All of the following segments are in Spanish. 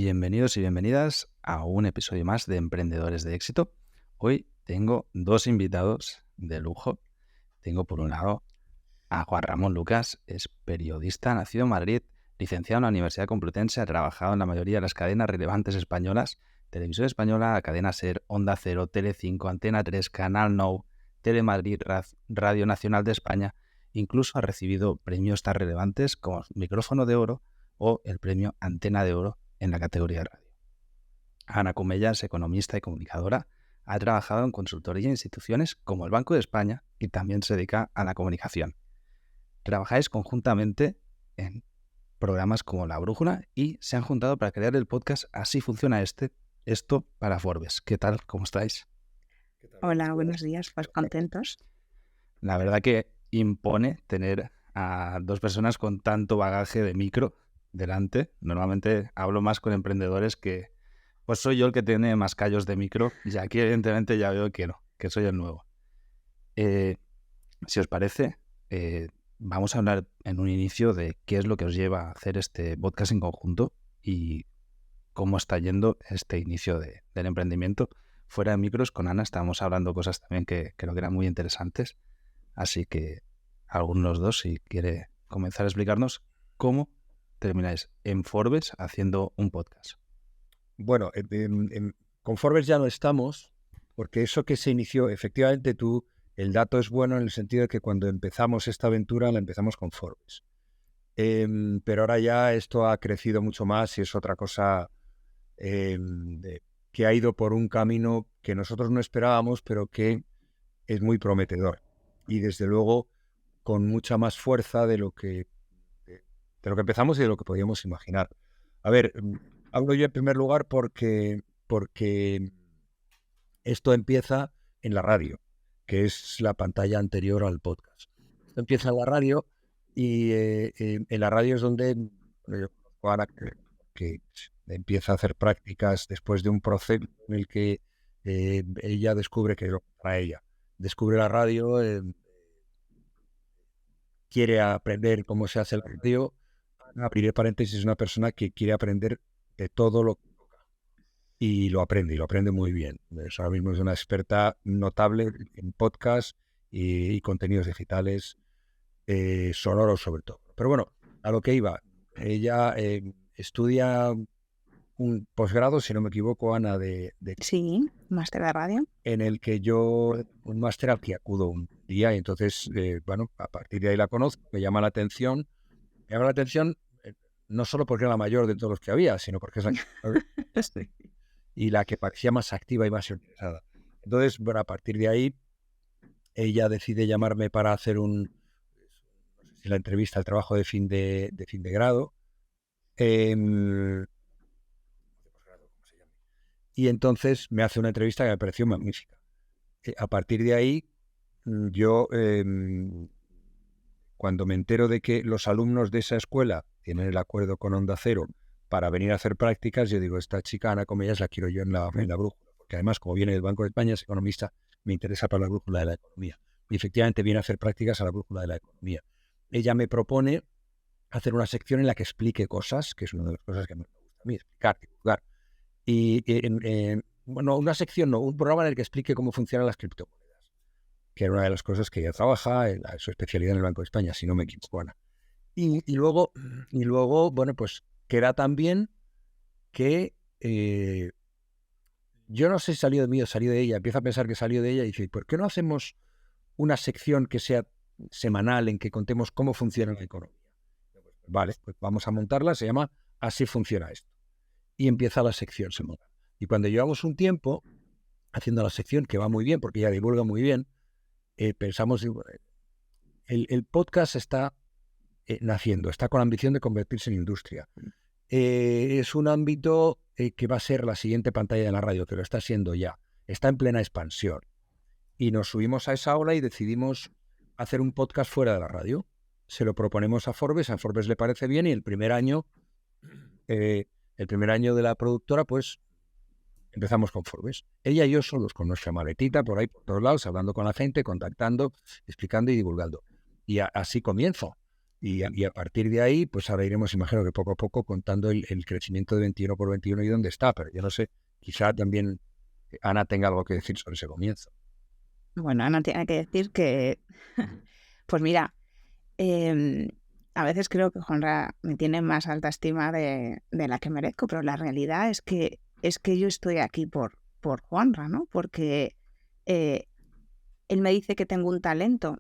Bienvenidos y bienvenidas a un episodio más de Emprendedores de Éxito. Hoy tengo dos invitados de lujo. Tengo por un lado a Juan Ramón Lucas, es periodista, nacido en Madrid, licenciado en la Universidad Complutense, ha trabajado en la mayoría de las cadenas relevantes españolas, Televisión Española, Cadena SER, Onda Cero, Telecinco, Antena 3, Canal Nou, Telemadrid, Radio Nacional de España. Incluso ha recibido premios tan relevantes como Micrófono de Oro o el premio Antena de Oro en la categoría de radio. Ana Comellas, economista y comunicadora, ha trabajado en consultoría e instituciones como el Banco de España y también se dedica a la comunicación. Trabajáis conjuntamente en programas como La Brújula y se han juntado para crear el podcast Así Funciona Esto para Forbes. ¿Qué tal? ¿Cómo estáis? Hola, buenos días, pues contentos. La verdad que impone tener a dos personas con tanto bagaje de micro delante. Normalmente hablo más con emprendedores que pues soy yo el que tiene más callos de micro y aquí evidentemente ya veo que no, que soy el nuevo. Si os parece, vamos a hablar en un inicio de qué es lo que os lleva a hacer este podcast en conjunto y cómo está yendo este inicio del emprendimiento. Fuera de micros, con Ana estábamos hablando cosas también que creo que eran muy interesantes. Así que alguno de los dos, si quiere comenzar a explicarnos cómo termináis en Forbes haciendo un podcast. Bueno, con Forbes ya no estamos, porque eso que se inició, efectivamente el dato es bueno en el sentido de que cuando empezamos esta aventura la empezamos con Forbes. Pero ahora ya esto ha crecido mucho más y es otra cosa que ha ido por un camino que nosotros no esperábamos, pero que es muy prometedor. Y desde luego con mucha más fuerza de lo que empezamos y de lo que podíamos imaginar. A ver, hablo yo en primer lugar porque esto empieza en la radio, que es la pantalla anterior al podcast. Esto empieza en la radio y en la radio es donde yo conozco a Ana, que empieza a hacer prácticas después de un proceso en el que ella descubre que para ella descubre la radio, quiere aprender cómo se hace la radio. Abriré paréntesis, es una persona que quiere aprender de todo lo que toca y lo aprende muy bien. Ahora mismo es una experta notable en podcast y contenidos digitales, sonoros sobre todo. Pero bueno, a lo que iba, ella estudia un posgrado, si no me equivoco, Ana, Sí, máster de radio. en el que un máster al que acudo un día y entonces, bueno, a partir de ahí la conozco, me llama la atención no solo porque era la mayor de todos los que había, sino porque es la que y la que parecía más activa y más interesada. Entonces, bueno, a partir de ahí, ella decide llamarme para hacer no sé si la entrevista, el trabajo de fin de grado. Y entonces me hace una entrevista que me pareció magnífica. A partir de ahí, yo, cuando me entero de que los alumnos de esa escuela tienen el acuerdo con Onda Cero para venir a hacer prácticas, yo digo, esta chica, Ana Comellas, la quiero yo en la brújula, porque además, como viene del Banco de España, es economista, me interesa para la brújula de la economía. Y efectivamente viene a hacer prácticas a la brújula de la economía. Ella me propone hacer una sección en la que explique cosas, que es una de las cosas que me gusta a mí, explicar, divulgar. Bueno, una sección, no, un programa en el que explique cómo funcionan las criptomonedas, que era una de las cosas que ella trabaja, su especialidad en el Banco de España, si no me equivoco, Ana. Y luego, bueno, pues queda también que yo no sé si salió de mí o salió de ella, empiezo a pensar que salió de ella y dice, ¿por qué no hacemos una sección que sea semanal en que contemos cómo funciona la economía? Vale, pues vamos a montarla, se llama Así Funciona Esto. Y empieza la sección semanal. Y cuando llevamos un tiempo haciendo la sección, que va muy bien, porque ella divulga muy bien, pensamos, el podcast está naciendo, está con la ambición de convertirse en industria. Es un ámbito que va a ser la siguiente pantalla de la radio, que lo está siendo ya. Está en plena expansión. Y nos subimos a esa ola y decidimos hacer un podcast fuera de la radio. Se lo proponemos a Forbes le parece bien y el primer año de la productora, pues empezamos con Forbes. Ella y yo solos con nuestra maletita por ahí, por todos lados, hablando con la gente, contactando, explicando y divulgando. Y así comienzo. Y a partir de ahí, pues ahora iremos, imagino que poco a poco, contando el crecimiento de 21x21 y dónde está. Pero yo no sé, quizá también Ana tenga algo que decir sobre ese comienzo. Bueno, Ana tiene que decir que, pues mira, a veces creo que Juanra me tiene más alta estima de la que merezco, pero la realidad es que yo estoy aquí por Juanra, ¿no? Porque él me dice que tengo un talento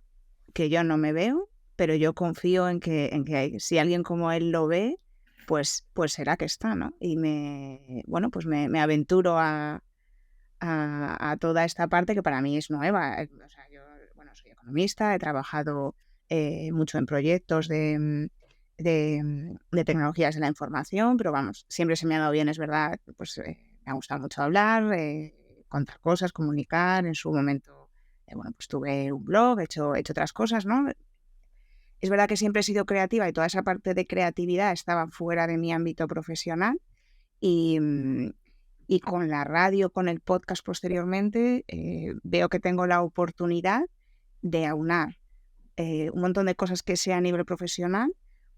que yo no me veo, pero yo confío en que si alguien como él lo ve, pues será que está, ¿no? Y me aventuro a toda esta parte que para mí es nueva. O sea, yo, bueno, soy economista, he trabajado mucho en proyectos de tecnologías de la información, pero vamos, siempre se me ha dado bien, es verdad, pues me ha gustado mucho hablar, contar cosas, comunicar. En su momento, pues tuve un blog, he hecho otras cosas, ¿no? Es verdad que siempre he sido creativa y toda esa parte de creatividad estaba fuera de mi ámbito profesional y con la radio, con el podcast posteriormente, veo que tengo la oportunidad de aunar un montón de cosas que sea a nivel profesional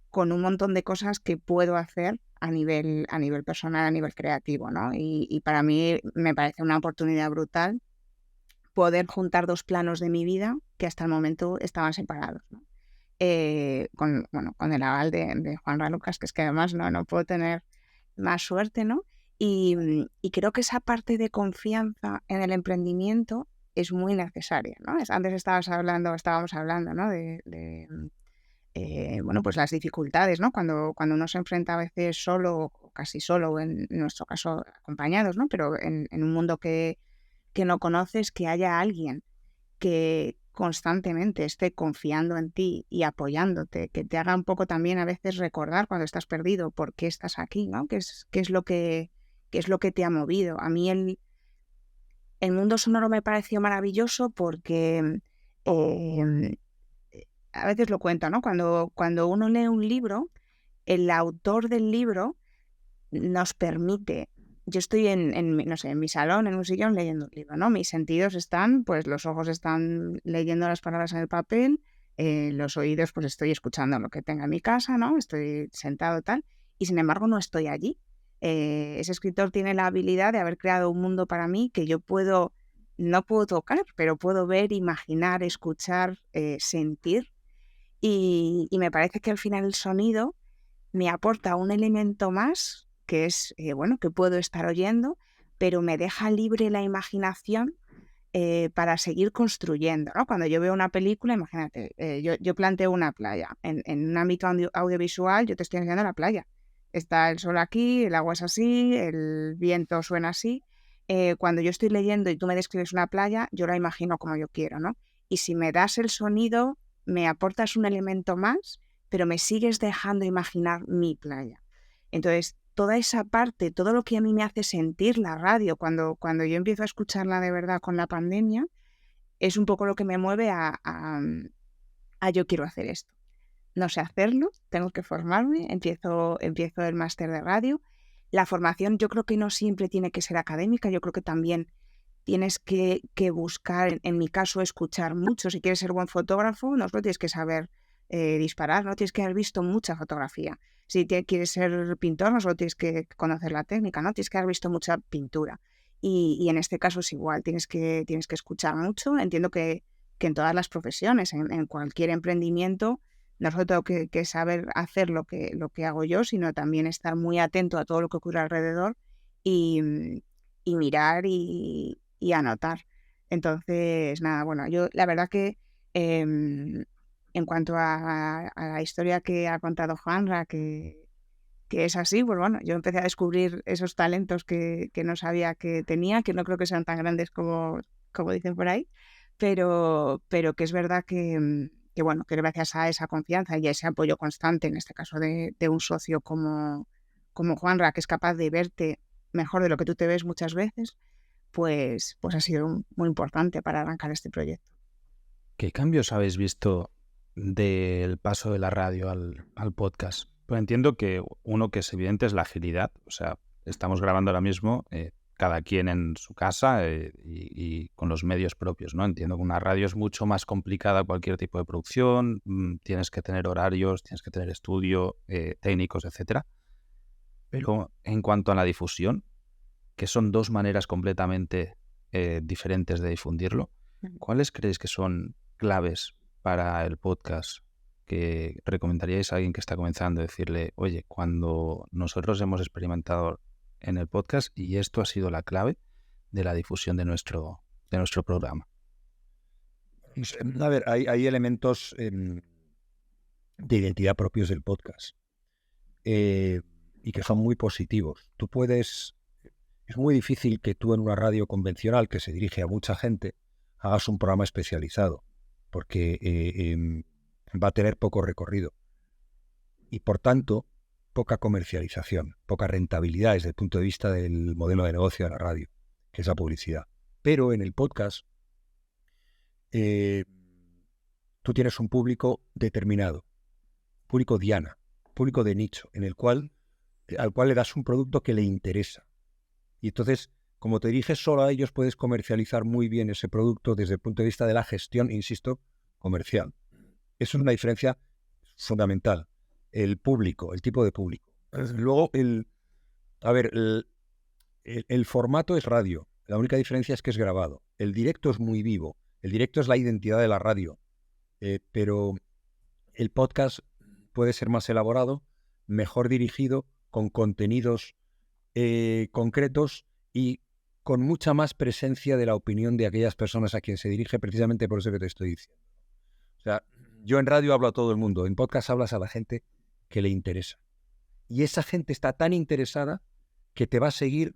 con un montón de cosas que puedo hacer a nivel personal, a nivel creativo, ¿no? Y para mí me parece una oportunidad brutal poder juntar dos planos de mi vida que hasta el momento estaban separados, ¿no? Con el aval de Juanra Lucas, que es que además no puedo tener más suerte, ¿no? Y creo que esa parte de confianza en el emprendimiento es muy necesaria, ¿no? Antes estábamos hablando, ¿no? Pues las dificultades, ¿no? Cuando uno se enfrenta a veces solo o casi solo, o en nuestro caso acompañados, ¿no? Pero en un mundo que no conoces, que haya alguien que constantemente esté confiando en ti y apoyándote, que te haga un poco también a veces recordar cuando estás perdido por qué estás aquí, ¿no? ¿Qué es lo que te ha movido? A mí el mundo sonoro me pareció maravilloso porque a veces lo cuento, ¿no? Cuando uno lee un libro, el autor del libro nos permite. Yo estoy en mi salón, en un sillón, leyendo un libro, ¿no? Mis sentidos están, pues los ojos están leyendo las palabras en el papel, los oídos, pues estoy escuchando lo que tenga en mi casa, ¿no? Estoy sentado tal, y sin embargo no estoy allí. Ese escritor tiene la habilidad de haber creado un mundo para mí que yo no puedo tocar, pero puedo ver, imaginar, escuchar, sentir. Y me parece que al final el sonido me aporta un elemento más, que es, que puedo estar oyendo, pero me deja libre la imaginación para seguir construyendo, ¿no? Cuando yo veo una película, imagínate, yo planteo una playa. En un ámbito audiovisual, yo te estoy enseñando la playa. Está el sol aquí, el agua es así, el viento suena así. Cuando yo estoy leyendo y tú me describes una playa, yo la imagino como yo quiero, ¿no? Y si me das el sonido, me aportas un elemento más, pero me sigues dejando imaginar mi playa. Entonces, toda esa parte, todo lo que a mí me hace sentir la radio cuando yo empiezo a escucharla de verdad con la pandemia, es un poco lo que me mueve a yo quiero hacer esto. No sé hacerlo, tengo que formarme, empiezo el máster de radio. La formación yo creo que no siempre tiene que ser académica, yo creo que también tienes que buscar, en mi caso, escuchar mucho. Si quieres ser buen fotógrafo, no solo tienes que saber disparar, ¿no? Tienes que haber visto mucha fotografía. Si quieres ser pintor, no solo tienes que conocer la técnica, ¿no? Tienes que haber visto mucha pintura. Y en este caso es igual, tienes que escuchar mucho. Entiendo que en todas las profesiones, en cualquier emprendimiento, no solo tengo que saber hacer lo que hago yo, sino también estar muy atento a todo lo que ocurre alrededor y mirar y anotar. Entonces, nada, bueno, yo la verdad que en cuanto a la historia que ha contado Juanra, que es así, pues bueno, yo empecé a descubrir esos talentos que no sabía que tenía, que no creo que sean tan grandes como dicen por ahí, pero que es verdad que bueno, que gracias a esa confianza y a ese apoyo constante, en este caso de un socio como Juanra, que es capaz de verte mejor de lo que tú te ves muchas veces, pues ha sido muy importante para arrancar este proyecto. ¿Qué cambios habéis visto del paso de la radio al podcast? Pues entiendo que uno que es evidente es la agilidad. O sea, estamos grabando ahora mismo, cada quien en su casa y con los medios propios, ¿no? Entiendo que una radio es mucho más complicada cualquier tipo de producción, tienes que tener horarios, tienes que tener estudio, técnicos, etcétera. Pero en cuanto a la difusión, que son dos maneras completamente diferentes de difundirlo, ¿cuáles creéis que son claves para el podcast que recomendaríais a alguien que está comenzando? Decirle, oye, cuando nosotros hemos experimentado en el podcast y esto ha sido la clave de la difusión de nuestro programa. A ver, hay elementos de identidad propios del podcast y que son muy positivos. Es muy difícil que tú en una radio convencional que se dirige a mucha gente hagas un programa especializado, porque va a tener poco recorrido y por tanto poca comercialización, poca rentabilidad desde el punto de vista del modelo de negocio de la radio, que es la publicidad. Pero en el podcast tú tienes un público determinado, público diana, público de nicho, al cual le das un producto que le interesa. Y entonces, como te diriges solo a ellos, puedes comercializar muy bien ese producto desde el punto de vista de la gestión, insisto, comercial. Eso es una diferencia fundamental. El público, el tipo de público. Luego, el formato es radio. La única diferencia es que es grabado. El directo es muy vivo. El directo es la identidad de la radio. Pero el podcast puede ser más elaborado, mejor dirigido, con contenidos concretos y con mucha más presencia de la opinión de aquellas personas a quien se dirige, precisamente por eso que te estoy diciendo. O sea, yo en radio hablo a todo el mundo, en podcast hablas a la gente que le interesa. Y esa gente está tan interesada que te va a seguir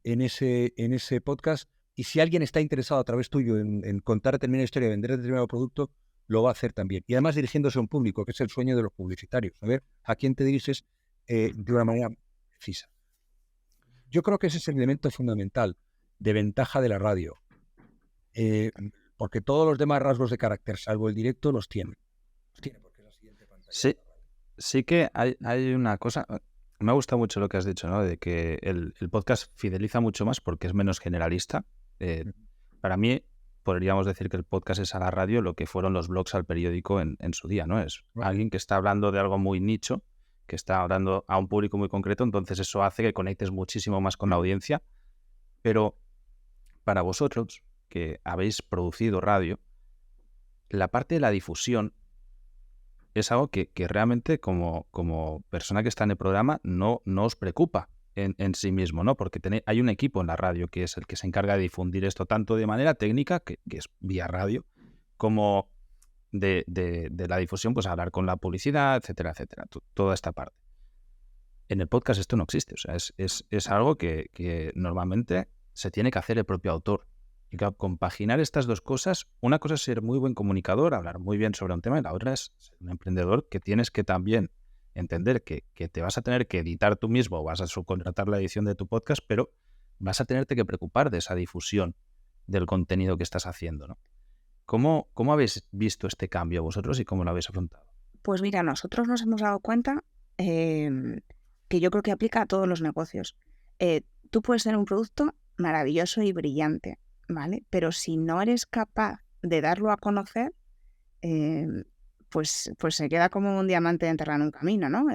en ese podcast, y si alguien está interesado a través tuyo en contar determinada historia, vender determinado producto, lo va a hacer también. Y además dirigiéndose a un público, que es el sueño de los publicitarios. A ver, ¿a quién te diriges de una manera precisa? Yo creo que ese es el elemento fundamental de ventaja de la radio. Porque todos los demás rasgos de carácter, salvo el directo, los tiene. Porque es la siguiente pantalla. Sí que hay una cosa. Me ha gustado mucho lo que has dicho, ¿no? De que el podcast fideliza mucho más porque es menos generalista. Para mí, podríamos decir que el podcast es a la radio lo que fueron los blogs al periódico en su día, ¿no? Es alguien que está hablando de algo muy nicho, que está hablando a un público muy concreto, entonces eso hace que conectes muchísimo más con la audiencia. Pero para vosotros, que habéis producido radio, la parte de la difusión es algo que realmente como persona que está en el programa no os preocupa en sí mismo, ¿no? Porque hay un equipo en la radio que es el que se encarga de difundir esto tanto de manera técnica, que es vía radio, como de la difusión, pues hablar con la publicidad, etcétera, etcétera, toda esta parte. En el podcast esto no existe, o sea, es algo que normalmente se tiene que hacer el propio autor. Y claro, compaginar estas dos cosas, una cosa es ser muy buen comunicador, hablar muy bien sobre un tema, y la otra es ser un emprendedor que tienes que también entender que te vas a tener que editar tú mismo o vas a subcontratar la edición de tu podcast, pero vas a tenerte que preocupar de esa difusión del contenido que estás haciendo, ¿no? ¿Cómo habéis visto este cambio vosotros y cómo lo habéis afrontado? Pues mira, nosotros nos hemos dado cuenta que yo creo que aplica a todos los negocios. Tú puedes tener un producto maravilloso y brillante, ¿vale? Pero si no eres capaz de darlo a conocer, pues se queda como un diamante enterrado en un camino, ¿no?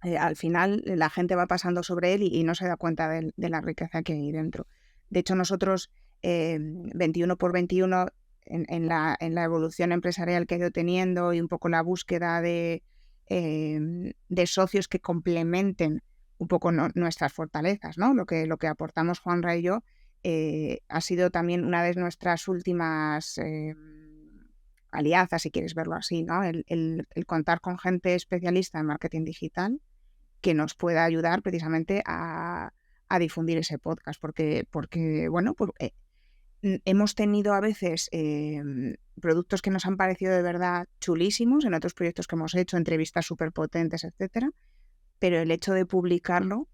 Al final la gente va pasando sobre él y no se da cuenta de la riqueza que hay dentro. De hecho, nosotros 21x21 en la evolución empresarial que he ido teniendo y un poco la búsqueda de socios que complementen un poco nuestras fortalezas, ¿no? Lo que aportamos Juanra y yo ha sido también una de nuestras últimas alianzas, si quieres verlo así, ¿no? El contar con gente especialista en marketing digital que nos pueda ayudar precisamente a difundir ese podcast, porque bueno, pues, hemos tenido a veces productos que nos han parecido de verdad chulísimos en otros proyectos que hemos hecho, entrevistas súper potentes, etcétera, pero el hecho de publicarlo,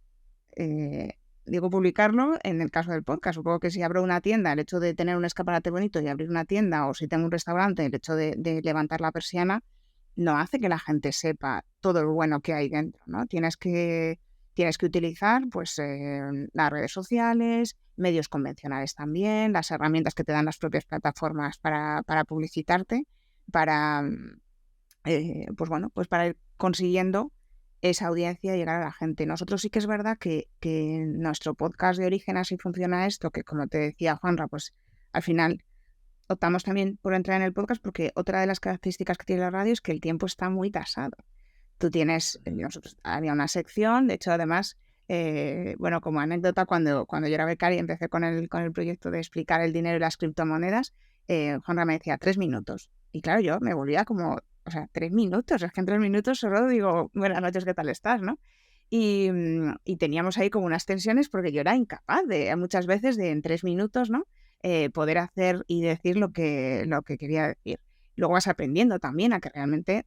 digo publicarlo en el caso del podcast, supongo que si abro una tienda, el hecho de tener un escaparate bonito y abrir una tienda, o si tengo un restaurante, el hecho de levantar la persiana, no hace que la gente sepa todo lo bueno que hay dentro, ¿no? Tienes que tienes que utilizar pues las redes sociales, medios convencionales también, las herramientas que te dan las propias plataformas para publicitarte, para pues bueno, pues para ir consiguiendo esa audiencia y llegar a la gente. Nosotros sí que es verdad que nuestro podcast de origen Así Funciona Esto, que como te decía Juanra, pues al final optamos también por entrar en el podcast porque otra de las características que tiene la radio es que el tiempo está muy tasado. Tú tienes, nosotros había una sección, de hecho además, bueno, como anécdota, cuando yo era becaria y empecé con el proyecto de explicar el dinero y las criptomonedas, Juanra me decía 3 minutos. Y claro, yo me volvía como, o sea, 3 minutos, es que en 3 minutos solo digo, buenas noches, ¿qué tal estás?, ¿no? Y teníamos ahí como unas tensiones porque yo era incapaz muchas veces de en 3 minutos, ¿no? Poder hacer y decir lo que quería decir. Luego vas aprendiendo también a que realmente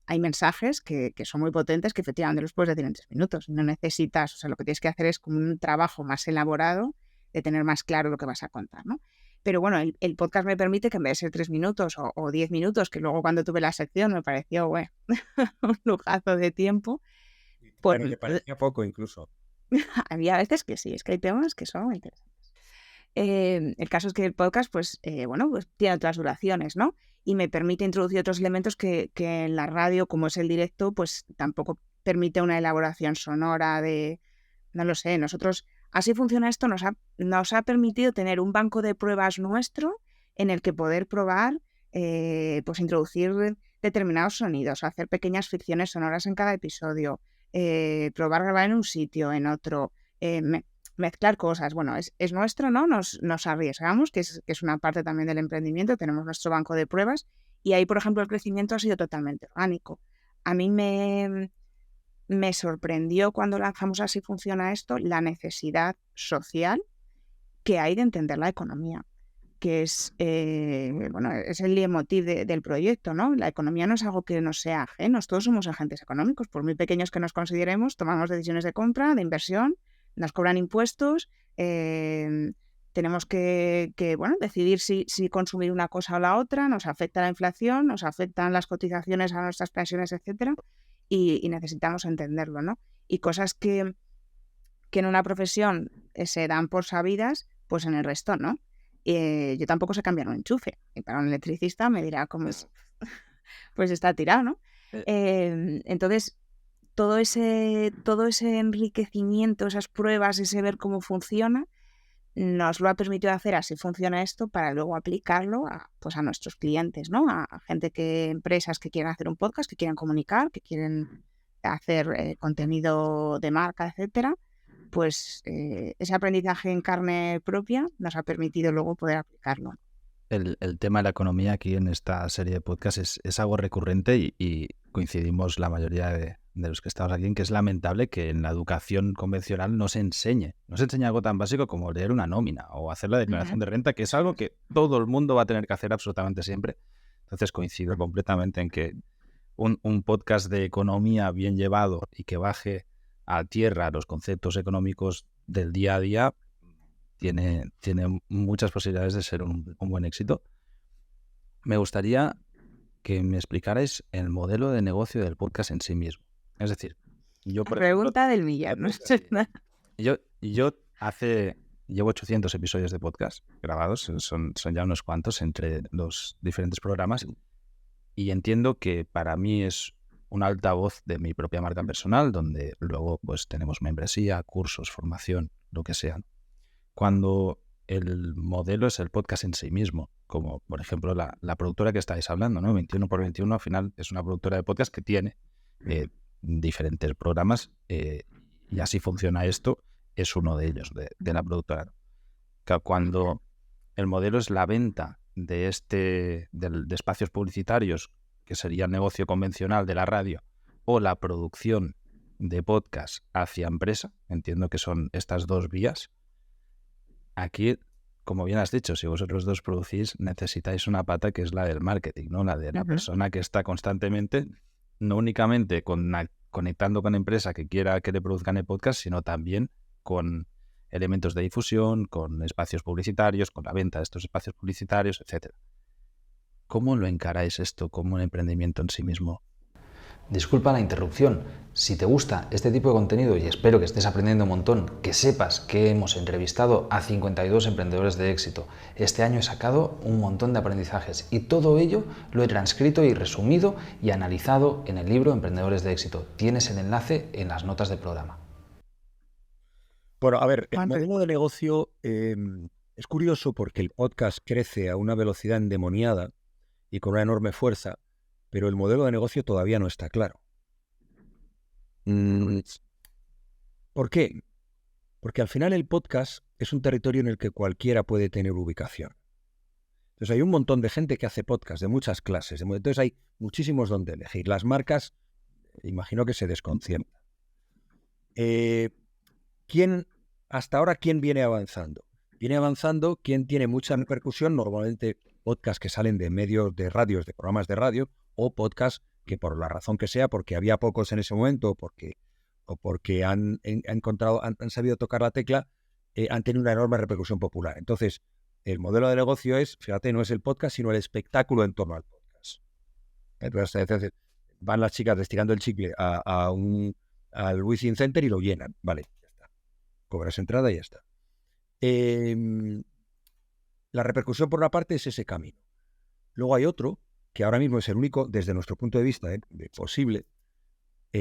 hay mensajes que son muy potentes que efectivamente los puedes decir en 3 minutos. No necesitas, o sea, lo que tienes que hacer es como un trabajo más elaborado de tener más claro lo que vas a contar, ¿no? Pero bueno, el podcast me permite que en vez de ser 3 minutos o 10 minutos, que luego cuando tuve la sección me pareció, un lujazo de tiempo. Pero te parecía poco incluso. Había veces que sí, es que hay temas que son muy interesantes. El caso es que el podcast, pues tiene otras duraciones, ¿no? Y me permite introducir otros elementos que en la radio, como es el directo, pues tampoco permite una elaboración sonora de, no lo sé, nosotros, Así Funciona Esto, nos ha permitido tener un banco de pruebas nuestro en el que poder probar, pues introducir determinados sonidos, hacer pequeñas ficciones sonoras en cada episodio, probar grabar en un sitio, en otro, mezclar cosas. Bueno, es nuestro, ¿no? Nos arriesgamos, que es una parte también del emprendimiento. Tenemos nuestro banco de pruebas y ahí, por ejemplo, el crecimiento ha sido totalmente orgánico. A mí me sorprendió cuando lanzamos Así Funciona Esto la necesidad social que hay de entender la economía, que es, es el leitmotiv del proyecto, ¿no? La economía no es algo que nos sea ajeno, todos somos agentes económicos, por muy pequeños que nos consideremos, tomamos decisiones de compra, de inversión, nos cobran impuestos, tenemos que decidir si consumir una cosa o la otra, nos afecta la inflación, nos afectan las cotizaciones a nuestras pensiones, etcétera, y necesitamos entenderlo, ¿no? Y cosas que en una profesión se dan por sabidas, pues en el resto no. Yo tampoco sé cambiar un enchufe, y para un electricista me dirá como pues está tirado, ¿no? Entonces todo ese enriquecimiento, esas pruebas, ese ver cómo funciona, nos lo ha permitido hacer Así Funciona Esto para luego aplicarlo a nuestros clientes, ¿no? A empresas que quieren hacer un podcast, que quieren comunicar, que quieren hacer contenido de marca, etcétera. Pues ese aprendizaje en carne propia nos ha permitido luego poder aplicarlo. El tema de la economía aquí en esta serie de podcasts es algo recurrente y coincidimos la mayoría de los que estamos aquí en que es lamentable que en la educación convencional no se enseñe algo tan básico como leer una nómina o hacer la declaración de renta, que es algo que todo el mundo va a tener que hacer absolutamente siempre. Entonces coincido completamente en que un podcast de economía bien llevado y que baje a tierra los conceptos económicos del día a día tiene muchas posibilidades de ser un buen éxito. Me gustaría que me explicarais el modelo de negocio del podcast en sí mismo. Es decir, yo por Pregunta del millón, ¿no? Yo llevo 800 episodios de podcast grabados, son ya unos cuantos entre los diferentes programas, y entiendo que para mí es un altavoz de mi propia marca personal, donde luego pues tenemos membresía, cursos, formación, lo que sea. Cuando el modelo es el podcast en sí mismo, como por ejemplo la productora que estáis hablando, ¿no? 21x21 al final es una productora de podcast que tiene diferentes programas y Así Funciona Esto es uno de ellos, de la productora. Cuando el modelo es la venta de espacios publicitarios, que sería el negocio convencional de la radio, o la producción de podcast hacia empresa, entiendo que son estas dos vías. Aquí, como bien has dicho, si vosotros dos producís, necesitáis una pata que es la del marketing, ¿no? La de la persona que está constantemente, no únicamente conectando con empresa que quiera que le produzcan el podcast, sino también con elementos de difusión, con espacios publicitarios, con la venta de estos espacios publicitarios, etcétera. ¿Cómo lo encaráis esto como un emprendimiento en sí mismo? Disculpa la interrupción. Si te gusta este tipo de contenido y espero que estés aprendiendo un montón, que sepas que hemos entrevistado a 52 emprendedores de éxito. Este año he sacado un montón de aprendizajes y todo ello lo he transcrito y resumido y analizado en el libro Emprendedores de éxito. Tienes el enlace en las notas del programa. Bueno, a ver, el modelo de negocio es curioso porque el podcast crece a una velocidad endemoniada y con una enorme fuerza, pero el modelo de negocio todavía no está claro. ¿Por qué? Porque al final el podcast es un territorio en el que cualquiera puede tener ubicación. Entonces hay un montón de gente que hace podcast de muchas clases, entonces hay muchísimos donde elegir. Las marcas, imagino que se desconciertan. Hasta ahora, ¿quién viene avanzando? Viene avanzando quien tiene mucha repercusión, normalmente podcasts que salen de medios de radios, de programas de radio, o podcasts que por la razón que sea, porque había pocos en ese momento, o porque han sabido tocar la tecla, han tenido una enorme repercusión popular. Entonces, el modelo de negocio es, fíjate, no es el podcast, sino el espectáculo en torno al podcast. Entonces, van las chicas estirando el chicle al Within Center y lo llenan. Vale, ya está. Cobras entrada y ya está. La repercusión por una parte es ese camino. Luego hay otro, que ahora mismo es el único, desde nuestro punto de vista, posible,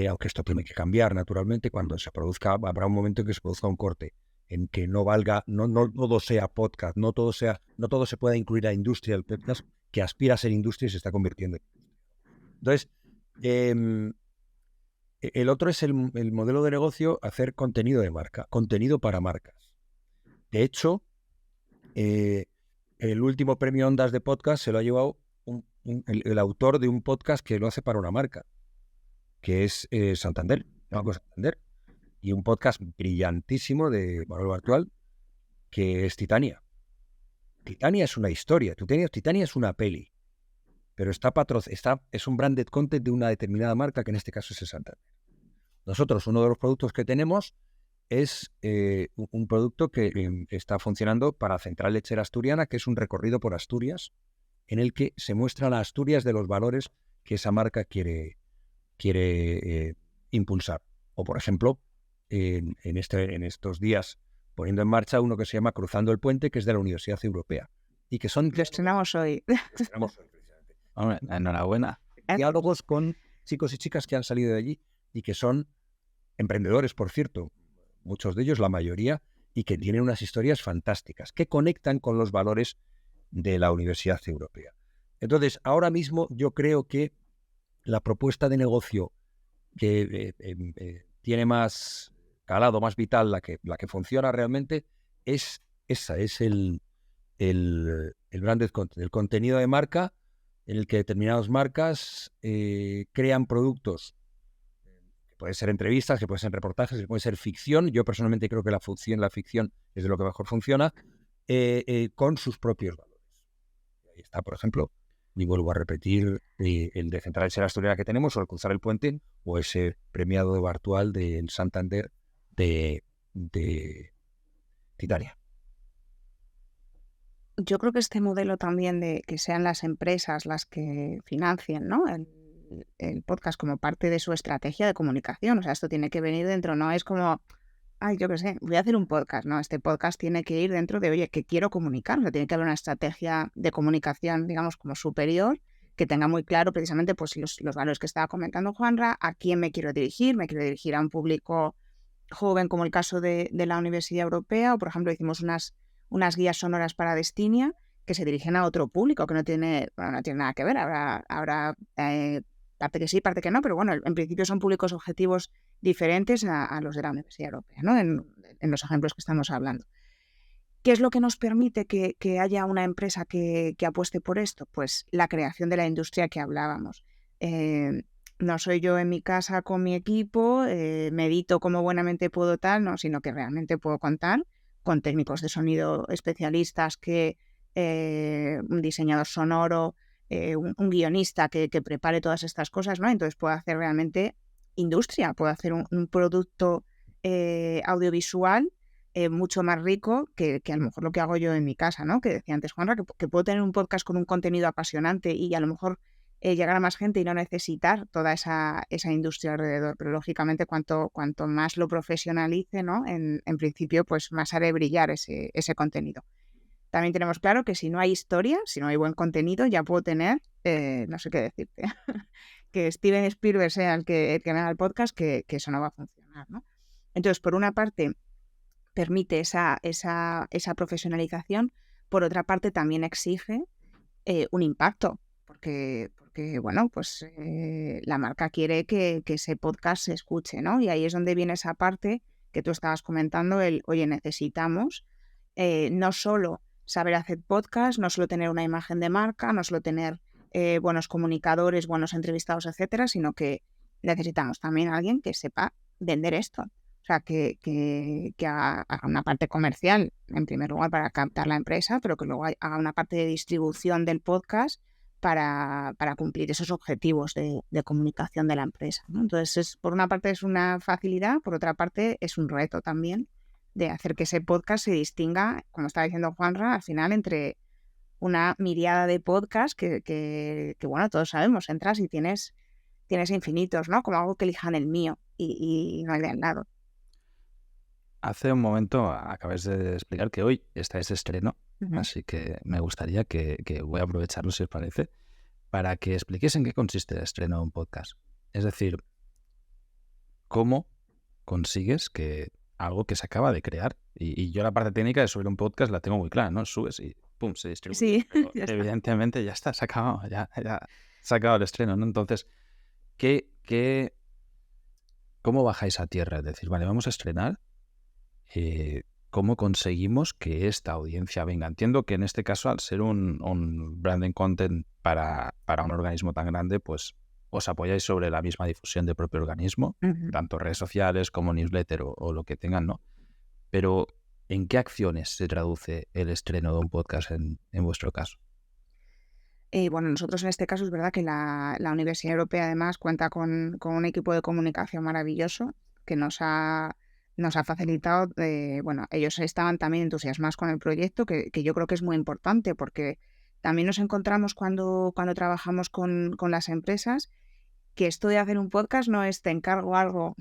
aunque esto tiene que cambiar naturalmente, cuando se produzca, habrá un momento en que se produzca un corte, en que no todo sea podcast, no todo se pueda incluir a la industria del podcast, que aspira a ser industria y se está convirtiendo en industria. Entonces, el otro es el modelo de negocio, hacer contenido de marca, contenido para marcas. De hecho, el último premio Ondas de podcast se lo ha llevado el autor de un podcast que lo hace para una marca, que es Santander, Banco Santander, y un podcast brillantísimo de Manuel Bartual, que es Titania. Titania es una historia, Titania es una peli, pero es un branded content de una determinada marca, que en este caso es el Santander. Nosotros, uno de los productos que tenemos es un producto que está funcionando para Central Lechera Asturiana, que es un recorrido por Asturias, en el que se muestran las Asturias de los valores que esa marca quiere impulsar. O, por ejemplo, en estos días, poniendo en marcha uno que se llama Cruzando el Puente, que es de la Universidad Europea. Y que son... Lo estrenamos hoy. Hombre, enhorabuena. Diálogos con chicos y chicas que han salido de allí y que son emprendedores, por cierto, muchos de ellos, la mayoría, y que tienen unas historias fantásticas, que conectan con los valores de la Universidad Europea. Entonces, ahora mismo yo creo que la propuesta de negocio que tiene más calado, más vital, la que funciona realmente, es esa, es el branded content, el contenido de marca, en el que determinadas marcas crean productos. Puede ser entrevistas, que pueden ser reportajes, que puede ser ficción. Yo personalmente creo que la ficción es de lo que mejor funciona, con sus propios valores. Ahí está, por ejemplo, y vuelvo a repetir, el de Central Lechera Asturiana que tenemos, o el Cruzar el Puente, o ese premiado de Bartual del Santander de Titania. Yo creo que este modelo también de que sean las empresas las que financien, ¿no?, el podcast como parte de su estrategia de comunicación. O sea, esto tiene que venir dentro, no es como, ay, yo qué sé, voy a hacer un podcast. No, este podcast tiene que ir dentro de, oye, que quiero comunicar. O sea, tiene que haber una estrategia de comunicación, digamos, como superior, que tenga muy claro precisamente pues los valores que estaba comentando Juanra, a quién me quiero dirigir. Me quiero dirigir a un público joven, como el caso de la Universidad Europea, o por ejemplo hicimos unas guías sonoras para Destinia que se dirigen a otro público que no tiene nada que ver. Habrá parte que sí, parte que no, pero bueno, en principio son públicos objetivos diferentes a los de la Universidad Europea, ¿no?, en los ejemplos que estamos hablando. ¿Qué es lo que nos permite que haya una empresa que apueste por esto? Pues la creación de la industria que hablábamos. No soy yo en mi casa con mi equipo, medito como buenamente puedo tal, no, sino que realmente puedo contar con técnicos de sonido especialistas, un diseñador sonoro, un guionista que prepare todas estas cosas, ¿no? Entonces puedo hacer realmente industria, puedo hacer un producto audiovisual mucho más rico que a lo mejor lo que hago yo en mi casa, ¿no? Que decía antes Juanra, que puedo tener un podcast con un contenido apasionante y a lo mejor llegar a más gente y no necesitar toda esa industria alrededor. Pero lógicamente cuanto más lo profesionalice, ¿no? En principio, pues más haré brillar ese contenido. También tenemos claro que si no hay historia, si no hay buen contenido, ya puedo tener, no sé qué decirte, que Steven Spielberg sea el que me haga el podcast, que eso no va a funcionar, ¿no? Entonces, por una parte, permite esa profesionalización, por otra parte, también exige un impacto, porque bueno, pues la marca quiere que ese podcast se escuche, ¿no? Y ahí es donde viene esa parte que tú estabas comentando, oye, necesitamos no solo saber hacer podcast, no solo tener una imagen de marca, no solo tener buenos comunicadores, buenos entrevistados, etcétera, sino que necesitamos también a alguien que sepa vender esto. O sea, que haga una parte comercial, en primer lugar, para captar la empresa, pero que luego haga una parte de distribución del podcast para cumplir esos objetivos de comunicación de la empresa, ¿no? Entonces, por una parte es una facilidad, por otra parte es un reto también de hacer que ese podcast se distinga, como estaba diciendo Juanra, al final entre una miriada de podcasts que bueno, todos sabemos, entras y tienes infinitos, ¿no? Como algo que elijan el mío y no el de al lado. Hace un momento acabáis de explicar que hoy estáis de estreno, así que me gustaría que voy a aprovecharlo, si os parece, para que expliquéis en qué consiste el estreno de un podcast. Es decir, cómo consigues que algo que se acaba de crear, y yo la parte técnica de subir un podcast la tengo muy clara, ¿no? Subes y pum, se distribuye. Sí, Pero ya está. evidentemente ya está, se ha acabado, ya se ha acabado el estreno, ¿no? Entonces, ¿cómo bajáis a tierra? Es decir, vale, vamos a estrenar. ¿Cómo conseguimos que esta audiencia venga? Entiendo que en este caso, al ser un branding content para un organismo tan grande, pues os apoyáis sobre la misma difusión del propio organismo, tanto redes sociales como newsletter o lo que tengan, ¿no? Pero, ¿en qué acciones se traduce el estreno de un podcast en vuestro caso? Bueno, nosotros en este caso es verdad que la Universidad Europea además cuenta con un equipo de comunicación maravilloso que nos ha facilitado, bueno, ellos estaban también entusiasmados con el proyecto, que yo creo que es muy importante porque también nos encontramos cuando trabajamos con las empresas que esto de hacer un podcast no es te encargo algo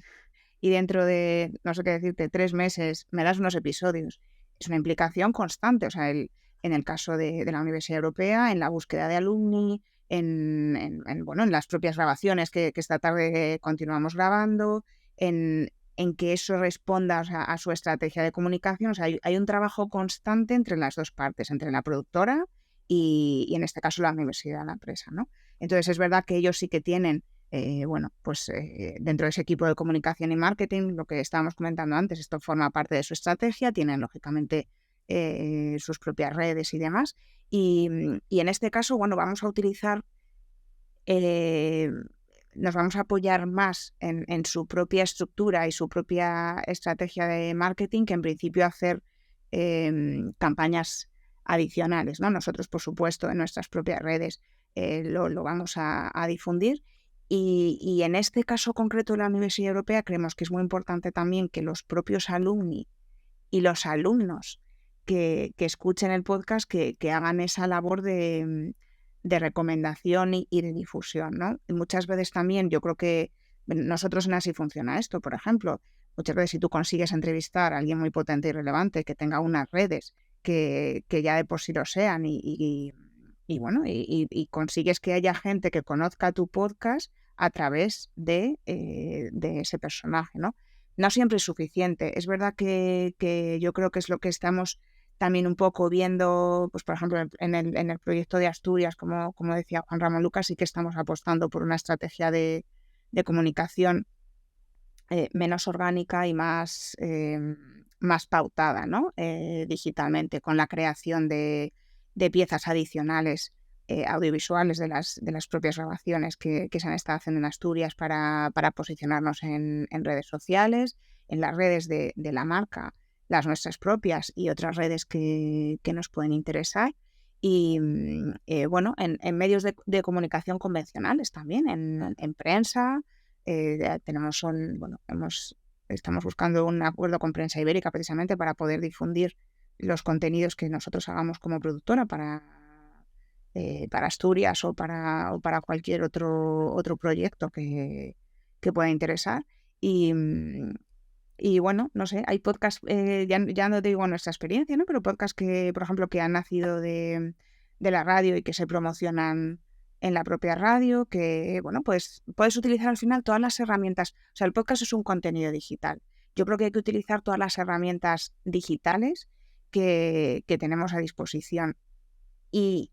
y dentro de, no sé qué decirte, 3 meses me das unos episodios. Es una implicación constante, o sea, en el caso de la Universidad Europea, en la búsqueda de alumni, en las propias grabaciones que esta tarde continuamos grabando, en que eso responda, o sea, a su estrategia de comunicación. O sea, hay un trabajo constante entre las dos partes, entre la productora y en este caso la universidad, la empresa, ¿no? Entonces es verdad que ellos sí que tienen dentro de ese equipo de comunicación y marketing, lo que estábamos comentando antes, esto forma parte de su estrategia, tienen lógicamente sus propias redes y demás. Y en este caso, bueno, vamos a utilizar, nos vamos a apoyar más en su propia estructura y su propia estrategia de marketing que en principio hacer campañas adicionales, ¿no? Nosotros, por supuesto, en nuestras propias redes lo vamos a difundir. Y en este caso concreto de la Universidad Europea creemos que es muy importante también que los propios alumni y los alumnos que escuchen el podcast que hagan esa labor de recomendación y de difusión, ¿no? Y muchas veces también yo creo que nosotros en Así Funciona Esto, por ejemplo, muchas veces si tú consigues entrevistar a alguien muy potente y relevante que tenga unas redes que ya de por sí lo sean y consigues que haya gente que conozca tu podcast a través de ese personaje, ¿no? No siempre es suficiente. Es verdad que yo creo que es lo que estamos también un poco viendo, pues por ejemplo, en el proyecto de Asturias, como decía Juan Ramón Lucas, sí que estamos apostando por una estrategia de comunicación menos orgánica y más pautada, ¿no? Digitalmente, con la creación de piezas adicionales audiovisuales de las propias grabaciones que se han estado haciendo en Asturias para posicionarnos en redes sociales, en las redes de la marca, las nuestras propias y otras redes que nos pueden interesar. Y en medios de comunicación convencionales también, en prensa. Estamos buscando un acuerdo con Prensa Ibérica precisamente para poder difundir los contenidos que nosotros hagamos como productora para para Asturias o para cualquier otro proyecto que pueda interesar. Y bueno, no sé, hay podcasts, ya no te digo nuestra experiencia, ¿no? Pero podcasts que, por ejemplo, que han nacido de la radio y que se promocionan en la propia radio, que, bueno, pues puedes utilizar al final todas las herramientas. O sea, el podcast es un contenido digital. Yo creo que hay que utilizar todas las herramientas digitales que tenemos a disposición y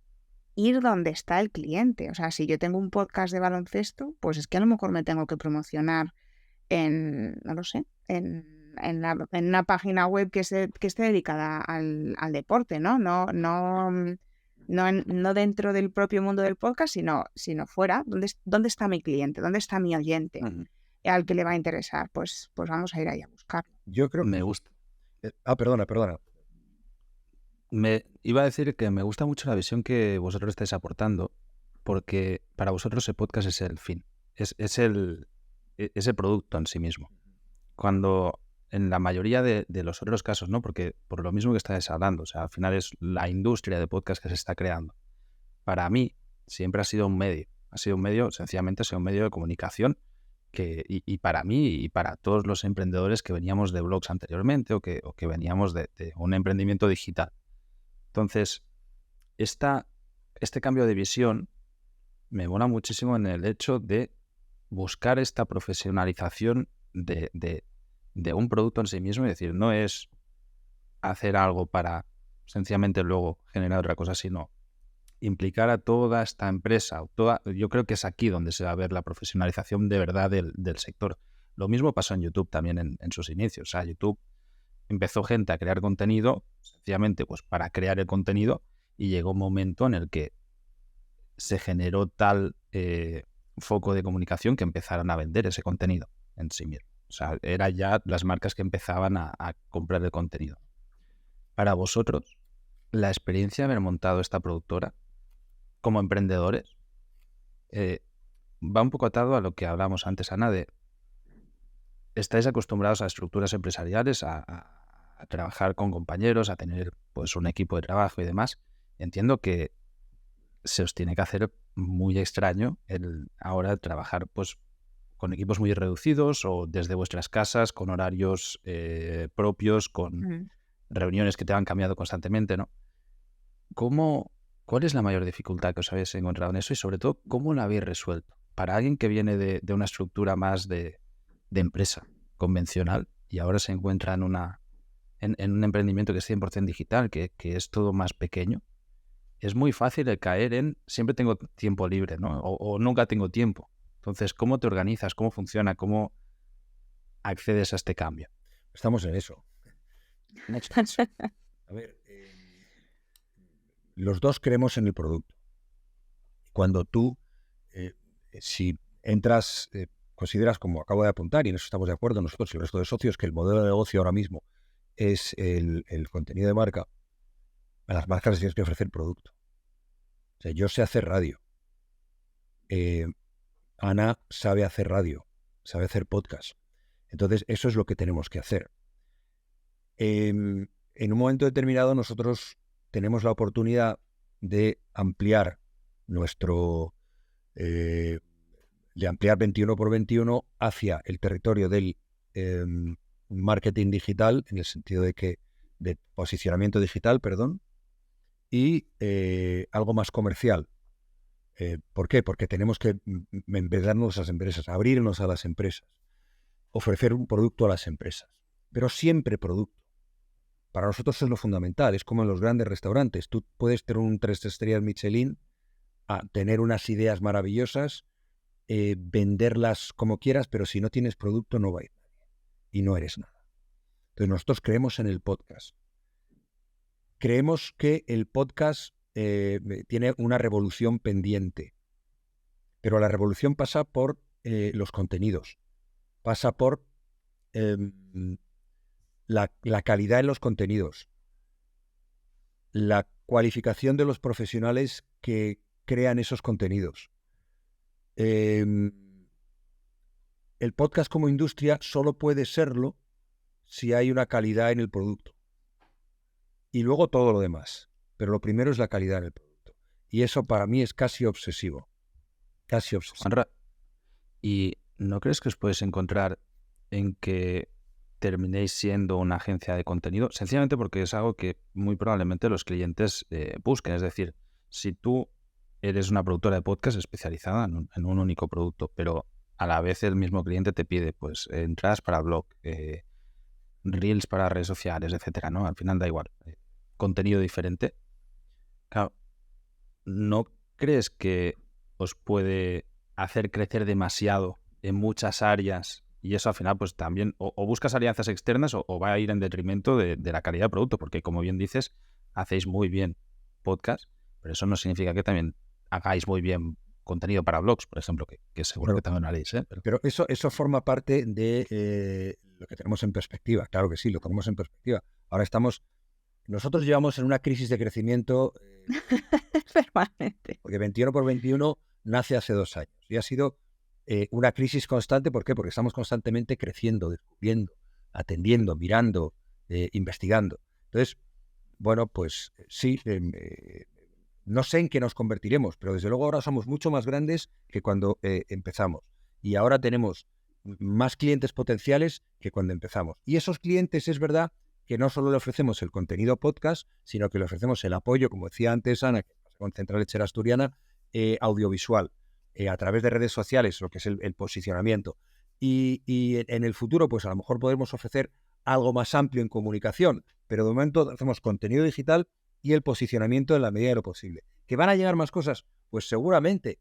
ir donde está el cliente. O sea, si yo tengo un podcast de baloncesto, pues es que a lo mejor me tengo que promocionar no lo sé, en una página web que esté dedicada al deporte, ¿no? No dentro del propio mundo del podcast, sino fuera. ¿Dónde está mi cliente? ¿Dónde está mi oyente? Al que le va a interesar, pues vamos a ir ahí a buscarlo. Yo creo Me gusta. Perdona. Me iba a decir que me gusta mucho la visión que vosotros estáis aportando, porque para vosotros el podcast es el fin, es ese producto en sí mismo. Cuando en la mayoría de los otros casos, ¿no? Porque por lo mismo que estáis hablando, o sea, al final es la industria de podcast que se está creando. Para mí siempre ha sido un medio, sencillamente ha sido un medio de comunicación y para mí y para todos los emprendedores que veníamos de blogs anteriormente o que veníamos de un emprendimiento digital. Entonces, este cambio de visión me mola muchísimo en el hecho de buscar esta profesionalización de un producto en sí mismo y decir, no es hacer algo para sencillamente luego generar otra cosa, sino implicar a toda esta empresa. Yo creo que es aquí donde se va a ver la profesionalización de verdad del sector. Lo mismo pasó en YouTube también en sus inicios. O sea, YouTube empezó gente a crear contenido sencillamente pues para crear el contenido y llegó un momento en el que se generó tal foco de comunicación que empezaron a vender ese contenido en sí mismo. O sea, eran ya las marcas que empezaban a comprar el contenido. Para vosotros, la experiencia de haber montado esta productora como emprendedores va un poco atado a lo que hablamos antes, Ana, de estáis acostumbrados a estructuras empresariales, a trabajar con compañeros, a tener pues un equipo de trabajo y demás. Entiendo que se os tiene que hacer muy extraño el ahora trabajar pues con equipos muy reducidos o desde vuestras casas, con horarios propios, con reuniones que te han cambiado constantemente, ¿no? ¿Cuál es la mayor dificultad que os habéis encontrado en eso y sobre todo cómo la habéis resuelto? Para alguien que viene de una estructura más de empresa convencional y ahora se encuentra en un emprendimiento que es 100% digital, que es todo más pequeño, es muy fácil el caer en siempre tengo tiempo libre, ¿no? O nunca tengo tiempo. Entonces, ¿cómo te organizas? ¿Cómo funciona? ¿Cómo accedes a este cambio? Estamos en eso. A ver, los dos creemos en el producto. Cuando tú, si entras, consideras, como acabo de apuntar, y en eso estamos de acuerdo nosotros y el resto de socios, que el modelo de negocio ahora mismo es el contenido de marca, a las marcas les tienes que ofrecer producto. O sea, yo sé hacer radio. Ana sabe hacer radio, sabe hacer podcast. Entonces, eso es lo que tenemos que hacer. En un momento determinado, nosotros tenemos la oportunidad de ampliar de ampliar 21x21 hacia el territorio del marketing digital, en el sentido de posicionamiento digital, y algo más comercial. ¿Por qué? Porque tenemos que embedarnos a las empresas, abrirnos a las empresas, ofrecer un producto a las empresas, pero siempre producto. Para nosotros eso es lo fundamental, es como en los grandes restaurantes. Tú puedes tener un 3 estrellas Michelin, tener unas ideas maravillosas, venderlas como quieras, pero si no tienes producto no va a ir nadie y no eres nada. Entonces nosotros creemos en el podcast. Creemos que el podcast tiene una revolución pendiente, pero la revolución pasa por los contenidos, pasa por la calidad en los contenidos, la cualificación de los profesionales que crean esos contenidos. El podcast como industria solo puede serlo si hay una calidad en el producto. Y luego todo lo demás. Pero lo primero es la calidad en el producto. Y eso para mí es casi obsesivo. Casi obsesivo. Juanra, ¿y no crees que os podéis encontrar en que terminéis siendo una agencia de contenido? Sencillamente porque es algo que muy probablemente los clientes busquen. Es decir, si tú eres una productora de podcast especializada en un único producto, pero a la vez el mismo cliente te pide pues entradas para blog, reels para redes sociales, etcétera, ¿no? Al final da igual. Contenido diferente. Claro, ¿no crees que os puede hacer crecer demasiado en muchas áreas y eso al final pues también o buscas alianzas externas o va a ir en detrimento de la calidad del producto? Porque como bien dices, hacéis muy bien podcast, pero eso no significa que también hagáis muy bien contenido para blogs, por ejemplo, que seguro que también lo haréis, ¿eh? Pero eso forma parte de lo que tenemos en perspectiva. Claro que sí, lo tenemos en perspectiva. Ahora nosotros llevamos en una crisis de crecimiento Permanente. porque 21x21 nace hace 2 años y ha sido una crisis constante. ¿Por qué? Porque estamos constantemente creciendo, descubriendo, atendiendo, mirando, investigando. Entonces, bueno, pues sí, no sé en qué nos convertiremos, pero desde luego ahora somos mucho más grandes que cuando empezamos. Y ahora tenemos más clientes potenciales que cuando empezamos. Y esos clientes es verdad que no solo le ofrecemos el contenido podcast, sino que le ofrecemos el apoyo, como decía antes Ana, que pasa con Central Lechera Asturiana, audiovisual, a través de redes sociales, lo que es el posicionamiento. Y en el futuro, pues a lo mejor podremos ofrecer algo más amplio en comunicación, pero de momento hacemos contenido digital y el posicionamiento en la medida de lo posible. ¿Que van a llegar más cosas? Pues seguramente.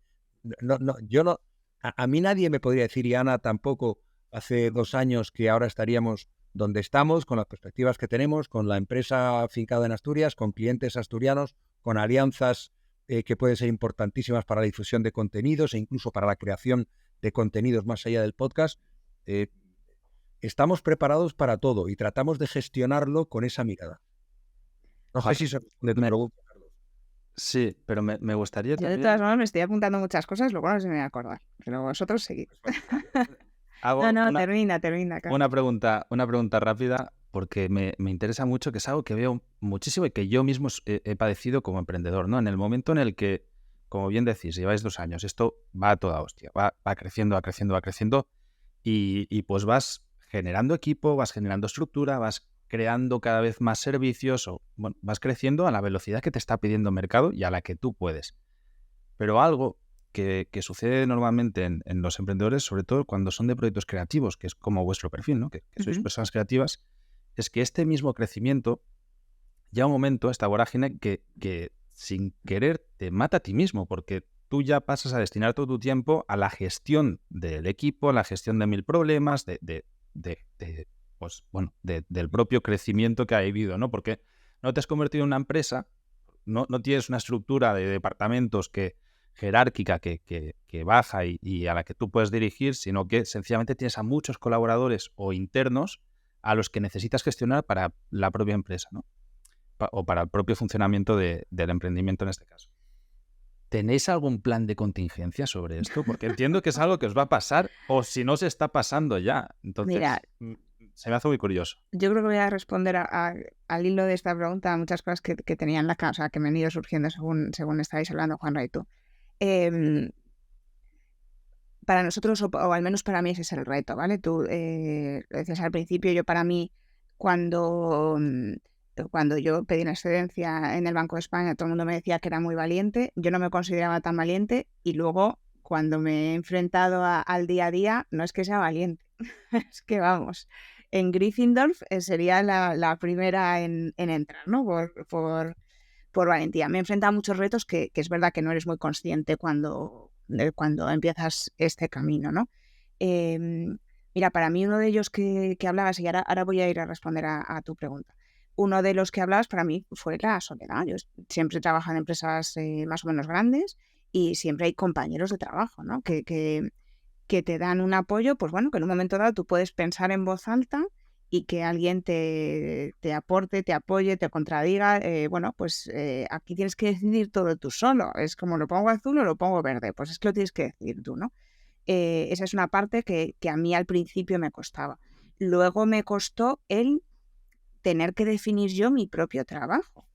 A mí nadie me podría decir, y Ana tampoco, hace 2 años que ahora estaríamos donde estamos, con las perspectivas que tenemos, con la empresa afincada en Asturias, con clientes asturianos, con alianzas que pueden ser importantísimas para la difusión de contenidos e incluso para la creación de contenidos más allá del podcast. Estamos preparados para todo y tratamos de gestionarlo con esa mirada. No sé si se responde tu pregunta, Carlos. Sí, pero me gustaría Yo también... de todas formas me estoy apuntando muchas cosas, luego no se me va a acordar. Pero vosotros seguid. Hago No, termina, Carlos. una pregunta rápida porque me interesa mucho, que es algo que veo muchísimo y que yo mismo he padecido como emprendedor, ¿no? En el momento en el que, como bien decís, lleváis 2 años, esto va a toda hostia, va creciendo, va creciendo, va creciendo y pues vas generando equipo, vas generando estructura, vas creando cada vez más servicios o bueno, vas creciendo a la velocidad que te está pidiendo el mercado y a la que tú puedes. Pero algo que sucede normalmente en los emprendedores, sobre todo cuando son de proyectos creativos, que es como vuestro perfil, ¿no? Que sois personas creativas, es que este mismo crecimiento llega un momento, esta vorágine, que sin querer te mata a ti mismo, porque tú ya pasas a destinar todo tu tiempo a la gestión del equipo, a la gestión de 1000 problemas, del propio crecimiento que ha vivido, ¿no? Porque no te has convertido en una empresa, no tienes una estructura de departamentos jerárquica que baja y a la que tú puedes dirigir, sino que sencillamente tienes a muchos colaboradores o internos a los que necesitas gestionar para la propia empresa, ¿no? O para el propio funcionamiento del emprendimiento en este caso. ¿Tenéis algún plan de contingencia sobre esto? Porque entiendo que es algo que os va a pasar o si no se está pasando ya. Entonces, mira, se me hace muy curioso. Yo creo que voy a responder al hilo de esta pregunta a muchas cosas que tenía en la cabeza, o sea, que me han ido surgiendo según estáis hablando, Juanra y tú. Para nosotros, o al menos para mí, ese es el reto, ¿vale? Tú lo decías al principio, yo para mí, cuando yo pedí una excedencia en el Banco de España, todo el mundo me decía que era muy valiente, yo no me consideraba tan valiente y luego, cuando me he enfrentado al día a día, no es que sea valiente, es que vamos, en Gryffindor sería la primera en entrar, ¿no? Por valentía. Me he enfrentado a muchos retos que es verdad que no eres muy consciente cuando empiezas este camino, ¿no? Mira, para mí uno de ellos que hablabas, y ahora voy a ir a responder a tu pregunta. Uno de los que hablabas para mí fue la soledad. Yo siempre he trabajado en empresas más o menos grandes y siempre hay compañeros de trabajo, ¿no? Que te dan un apoyo, pues bueno, que en un momento dado tú puedes pensar en voz alta y que alguien te aporte, te apoye, te contradiga. Bueno, pues aquí tienes que decidir todo tú solo. Es como lo pongo azul o lo pongo verde. Pues es que lo tienes que decidir tú, ¿no? Esa es una parte que a mí al principio me costaba. Luego me costó el tener que definir yo mi propio trabajo.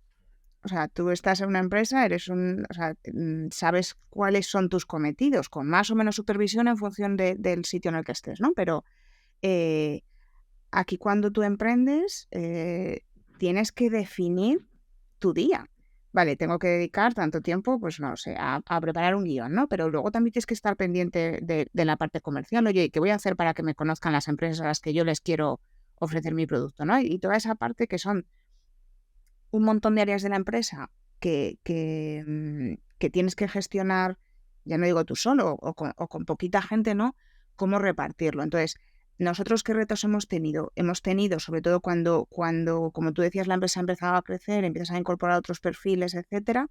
O sea, tú estás en una empresa, sabes cuáles son tus cometidos, con más o menos supervisión en función del sitio en el que estés, ¿no? Pero aquí cuando tú emprendes, tienes que definir tu día. Vale, tengo que dedicar tanto tiempo, pues no sé, a preparar un guión, ¿no? Pero luego también tienes que estar pendiente de la parte comercial. Oye, ¿qué voy a hacer para que me conozcan las empresas a las que yo les quiero ofrecer mi producto, ¿no? Y toda esa parte que son un montón de áreas de la empresa que tienes que gestionar, ya no digo tú solo, o con poquita gente, ¿no? ¿Cómo repartirlo? Entonces, nosotros, ¿qué retos hemos tenido? Hemos tenido, sobre todo cuando, como tú decías, la empresa ha empezado a crecer, empiezas a incorporar otros perfiles, etcétera,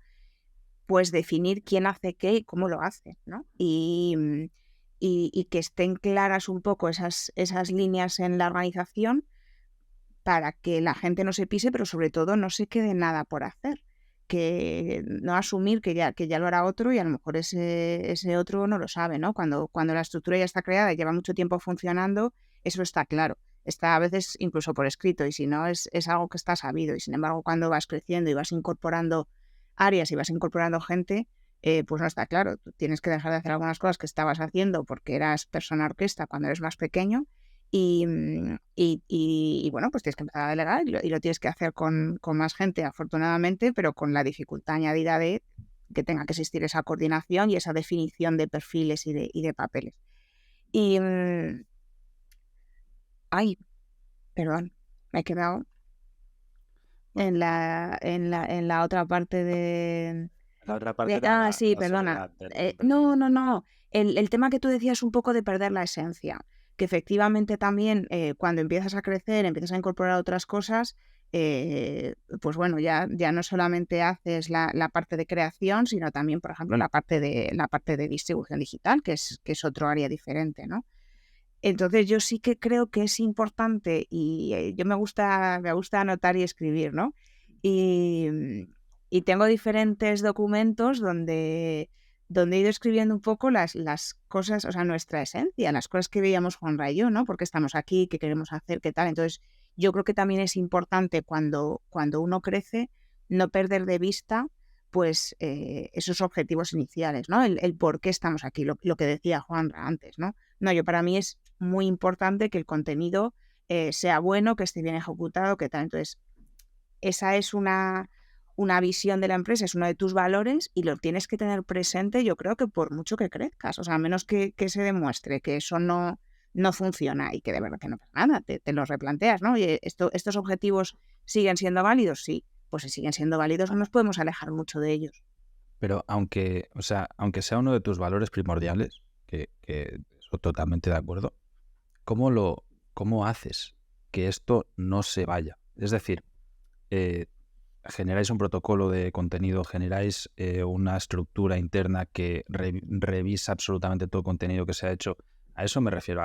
pues definir quién hace qué y cómo lo hace, ¿no? Y que estén claras un poco esas líneas en la organización para que la gente no se pise, pero sobre todo no se quede nada por hacer. Que no asumir que ya lo hará otro y a lo mejor ese otro no lo sabe, ¿no? Cuando la estructura ya está creada y lleva mucho tiempo funcionando, eso está claro. Está a veces incluso por escrito y si no es algo que está sabido. Y sin embargo, cuando vas creciendo y vas incorporando áreas y vas incorporando gente, pues no está claro. Tú tienes que dejar de hacer algunas cosas que estabas haciendo porque eras persona orquesta cuando eres más pequeño y bueno, pues tienes que empezar a delegar y lo tienes que hacer con más gente, afortunadamente, pero con la dificultad añadida de que tenga que existir esa coordinación y esa definición de perfiles y de papeles. Y, perdón, me he quedado en la otra parte de... La otra parte era sí, la perdona. soledad del No. El tema que tú decías un poco de perder la esencia, que efectivamente también cuando empiezas a crecer, empiezas a incorporar otras cosas, pues bueno, ya no solamente haces la parte de creación, sino también, por ejemplo, la parte de distribución digital, que es otro área diferente, ¿no? Entonces yo sí que creo que es importante y yo me gusta anotar y escribir, ¿no? Y tengo diferentes documentos donde he ido escribiendo un poco las cosas, o sea, nuestra esencia, las cosas que veíamos Juanra y yo, ¿no? Porque estamos aquí, qué queremos hacer, qué tal. Entonces yo creo que también es importante cuando uno crece no perder de vista pues esos objetivos iniciales, ¿no? El por qué estamos aquí, lo que decía Juanra antes, ¿no? No, para mí es muy importante que el contenido sea bueno, que esté bien ejecutado, que tal. Entonces, esa es una visión de la empresa, es uno de tus valores y lo tienes que tener presente, yo creo que por mucho que crezcas, o sea, a menos que se demuestre que eso no funciona y que de verdad que no pasa nada, te los replanteas, ¿no? Oye, ¿estos objetivos siguen siendo válidos? Sí, pues si siguen siendo válidos no nos podemos alejar mucho de ellos. Pero aunque sea uno de tus valores primordiales, que estoy totalmente de acuerdo, ¿cómo haces que esto no se vaya? Es decir, generáis un protocolo de contenido, generáis una estructura interna que revisa absolutamente todo el contenido que se ha hecho. A eso me refiero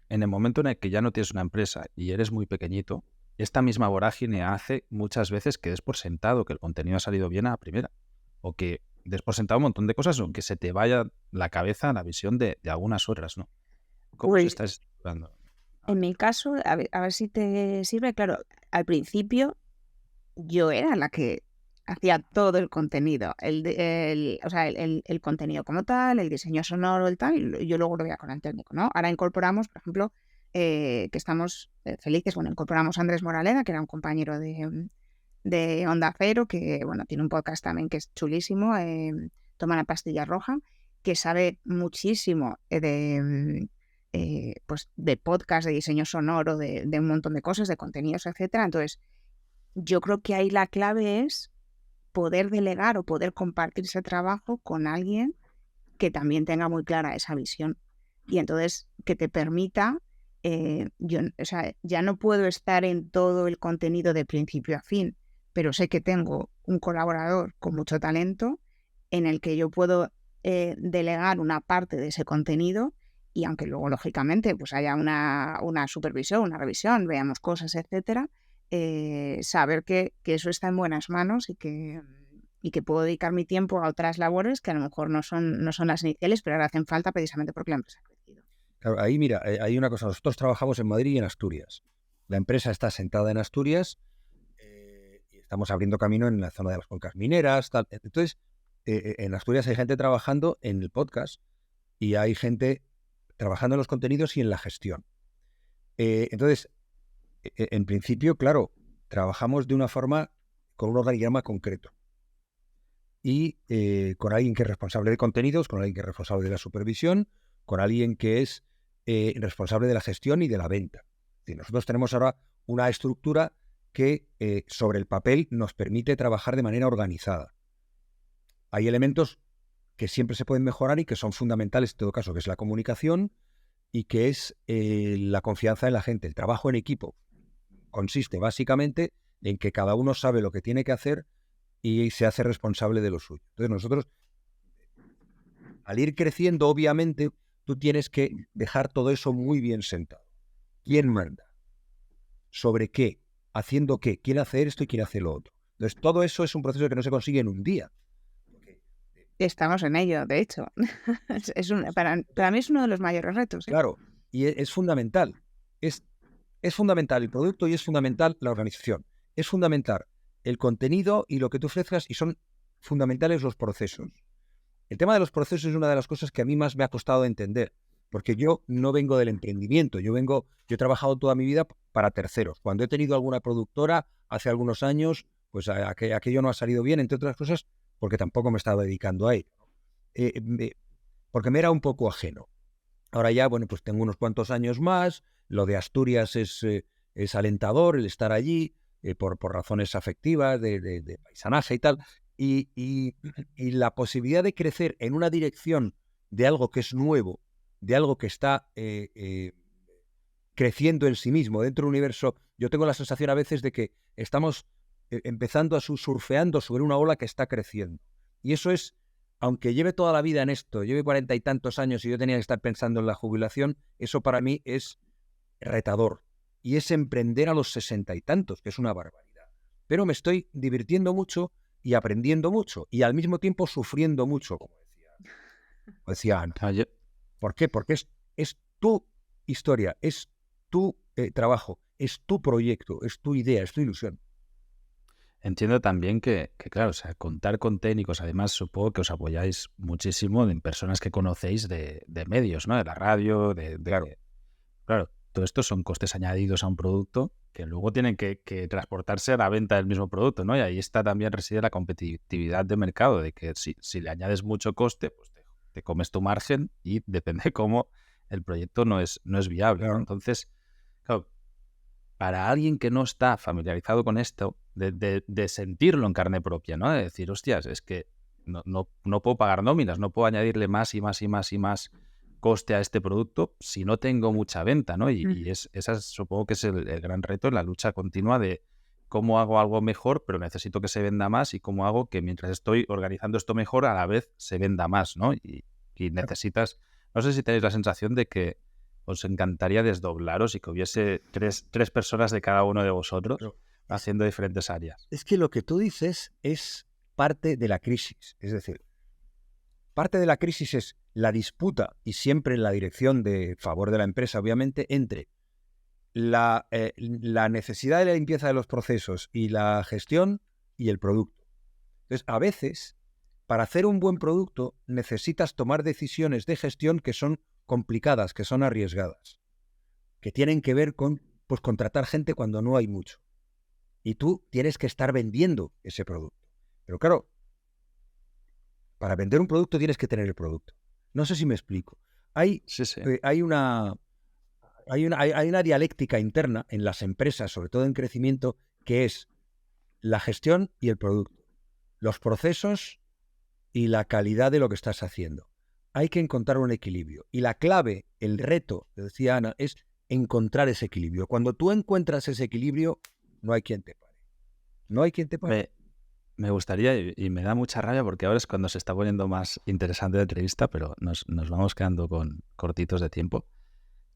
en el momento en el que ya no tienes una empresa y eres muy pequeñito, esta misma vorágine hace muchas veces que des por sentado que el contenido ha salido bien a la primera, o que des por sentado un montón de cosas, o que se te vaya la cabeza la visión de algunas otras, ¿no? ¿Cómo se Pues está estructurando? en mi caso, a ver si te sirve, claro, al principio yo era la que hacía todo el contenido, o sea, el contenido como tal, el diseño sonoro, el tal, y yo luego lo veía con el técnico, ¿no? Ahora incorporamos, por ejemplo, que estamos felices, bueno, incorporamos a Andrés Moraleda, que era un compañero de Onda Cero, que, bueno, tiene un podcast también que es chulísimo, Toma la pastilla roja, que sabe muchísimo pues de podcast, de diseño sonoro, de un montón de cosas, de contenidos, etcétera. Entonces, yo creo que ahí la clave es poder delegar o poder compartir ese trabajo con alguien que también tenga muy clara esa visión. Y entonces que te permita, o sea, ya no puedo estar en todo el contenido de principio a fin, pero sé que tengo un colaborador con mucho talento en el que yo puedo delegar una parte de ese contenido y aunque luego, lógicamente, pues haya una supervisión, una revisión, veamos cosas, etcétera, saber que eso está en buenas manos y que puedo dedicar mi tiempo a otras labores que a lo mejor no son las iniciales, pero ahora hacen falta precisamente porque la empresa ha crecido. Claro, ahí mira, hay una cosa, nosotros trabajamos en Madrid y en Asturias. La empresa está sentada en Asturias y estamos abriendo camino en la zona de las cuencas mineras, tal. Entonces, en Asturias hay gente trabajando en el podcast y hay gente trabajando en los contenidos y en la gestión. Entonces, en principio, claro, trabajamos de una forma con un organigrama concreto y con alguien que es responsable de contenidos, con alguien que es responsable de la supervisión, con alguien que es responsable de la gestión y de la venta. Es decir, nosotros tenemos ahora una estructura que sobre el papel nos permite trabajar de manera organizada. Hay elementos que siempre se pueden mejorar y que son fundamentales en todo caso, que es la comunicación y que es la confianza en la gente. El trabajo en equipo consiste básicamente en que cada uno sabe lo que tiene que hacer y se hace responsable de lo suyo. Entonces nosotros, al ir creciendo, obviamente, tú tienes que dejar todo eso muy bien sentado. ¿Quién manda? ¿Sobre qué? ¿Haciendo qué? ¿Quién hace esto y quién hace lo otro? Entonces todo eso es un proceso que no se consigue en un día. Estamos en ello, de hecho. Para mí es uno de los mayores retos. Claro, y es fundamental. Es fundamental el producto y es fundamental la organización. Es fundamental el contenido y lo que tú ofrezcas y son fundamentales los procesos. El tema de los procesos es una de las cosas que a mí más me ha costado entender, porque yo no vengo del emprendimiento, yo he trabajado toda mi vida para terceros. Cuando he tenido alguna productora hace algunos años, pues aquello no ha salido bien, entre otras cosas, porque tampoco me estaba dedicando a ello. Porque me era un poco ajeno. Ahora ya, bueno, pues tengo unos cuantos años más, lo de Asturias es alentador, el estar allí, por razones afectivas, de paisanaje y tal, y la posibilidad de crecer en una dirección de algo que es nuevo, de algo que está creciendo en sí mismo, dentro del universo. Yo tengo la sensación a veces de que estamos empezando a surfeando sobre una ola que está creciendo. Y eso es, aunque lleve toda la vida en esto, lleve 40 y tantos años y yo tenía que estar pensando en la jubilación, eso para mí es retador. Y es emprender a los 60 y tantos, que es una barbaridad. Pero me estoy divirtiendo mucho y aprendiendo mucho y al mismo tiempo sufriendo mucho, como decía Ana. ¿Por qué? Porque es tu historia, es tu trabajo, es tu proyecto, es tu idea, es tu ilusión. Entiendo también que, claro, o sea, contar con técnicos, además supongo que os apoyáis muchísimo en personas que conocéis de medios, ¿no? De la radio, Claro, todo esto son costes añadidos a un producto que luego tienen que transportarse a la venta del mismo producto, ¿no? Y ahí está también reside la competitividad de mercado, de que si le añades mucho coste, pues te comes tu margen y depende cómo el proyecto no es viable, ¿no? Claro. Entonces, claro, para alguien que no está familiarizado con esto, de sentirlo en carne propia, ¿no? De decir, hostias, es que no puedo pagar nóminas, no puedo añadirle más y más y más y más coste a este producto si no tengo mucha venta, ¿no? Y esa supongo que es el gran reto en la lucha continua de cómo hago algo mejor, pero necesito que se venda más y cómo hago que mientras estoy organizando esto mejor, a la vez se venda más, ¿no? Y necesitas, no sé si tenéis la sensación de que os encantaría desdoblaros y que hubiese tres personas de cada uno de vosotros haciendo diferentes áreas. Es que lo que tú dices es parte de la crisis. Es decir, parte de la crisis es la disputa, y siempre en la dirección de favor de la empresa, obviamente, entre la necesidad de la limpieza de los procesos y la gestión y el producto. Entonces, a veces, para hacer un buen producto, necesitas tomar decisiones de gestión que son complicadas, que son arriesgadas, que tienen que ver con pues, contratar gente cuando no hay mucho. Y tú tienes que estar vendiendo ese producto. Pero claro, para vender un producto tienes que tener el producto. No sé si me explico. Hay una dialéctica interna en las empresas, sobre todo en crecimiento, que es la gestión y el producto, los procesos y la calidad de lo que estás haciendo. Hay que encontrar un equilibrio. Y la clave, el reto, decía Ana, es encontrar ese equilibrio. Cuando tú encuentras ese equilibrio, no hay quien te pare. No hay quien te pare. Me gustaría, y me da mucha rabia porque ahora es cuando se está poniendo más interesante la entrevista, pero nos vamos quedando con cortitos de tiempo.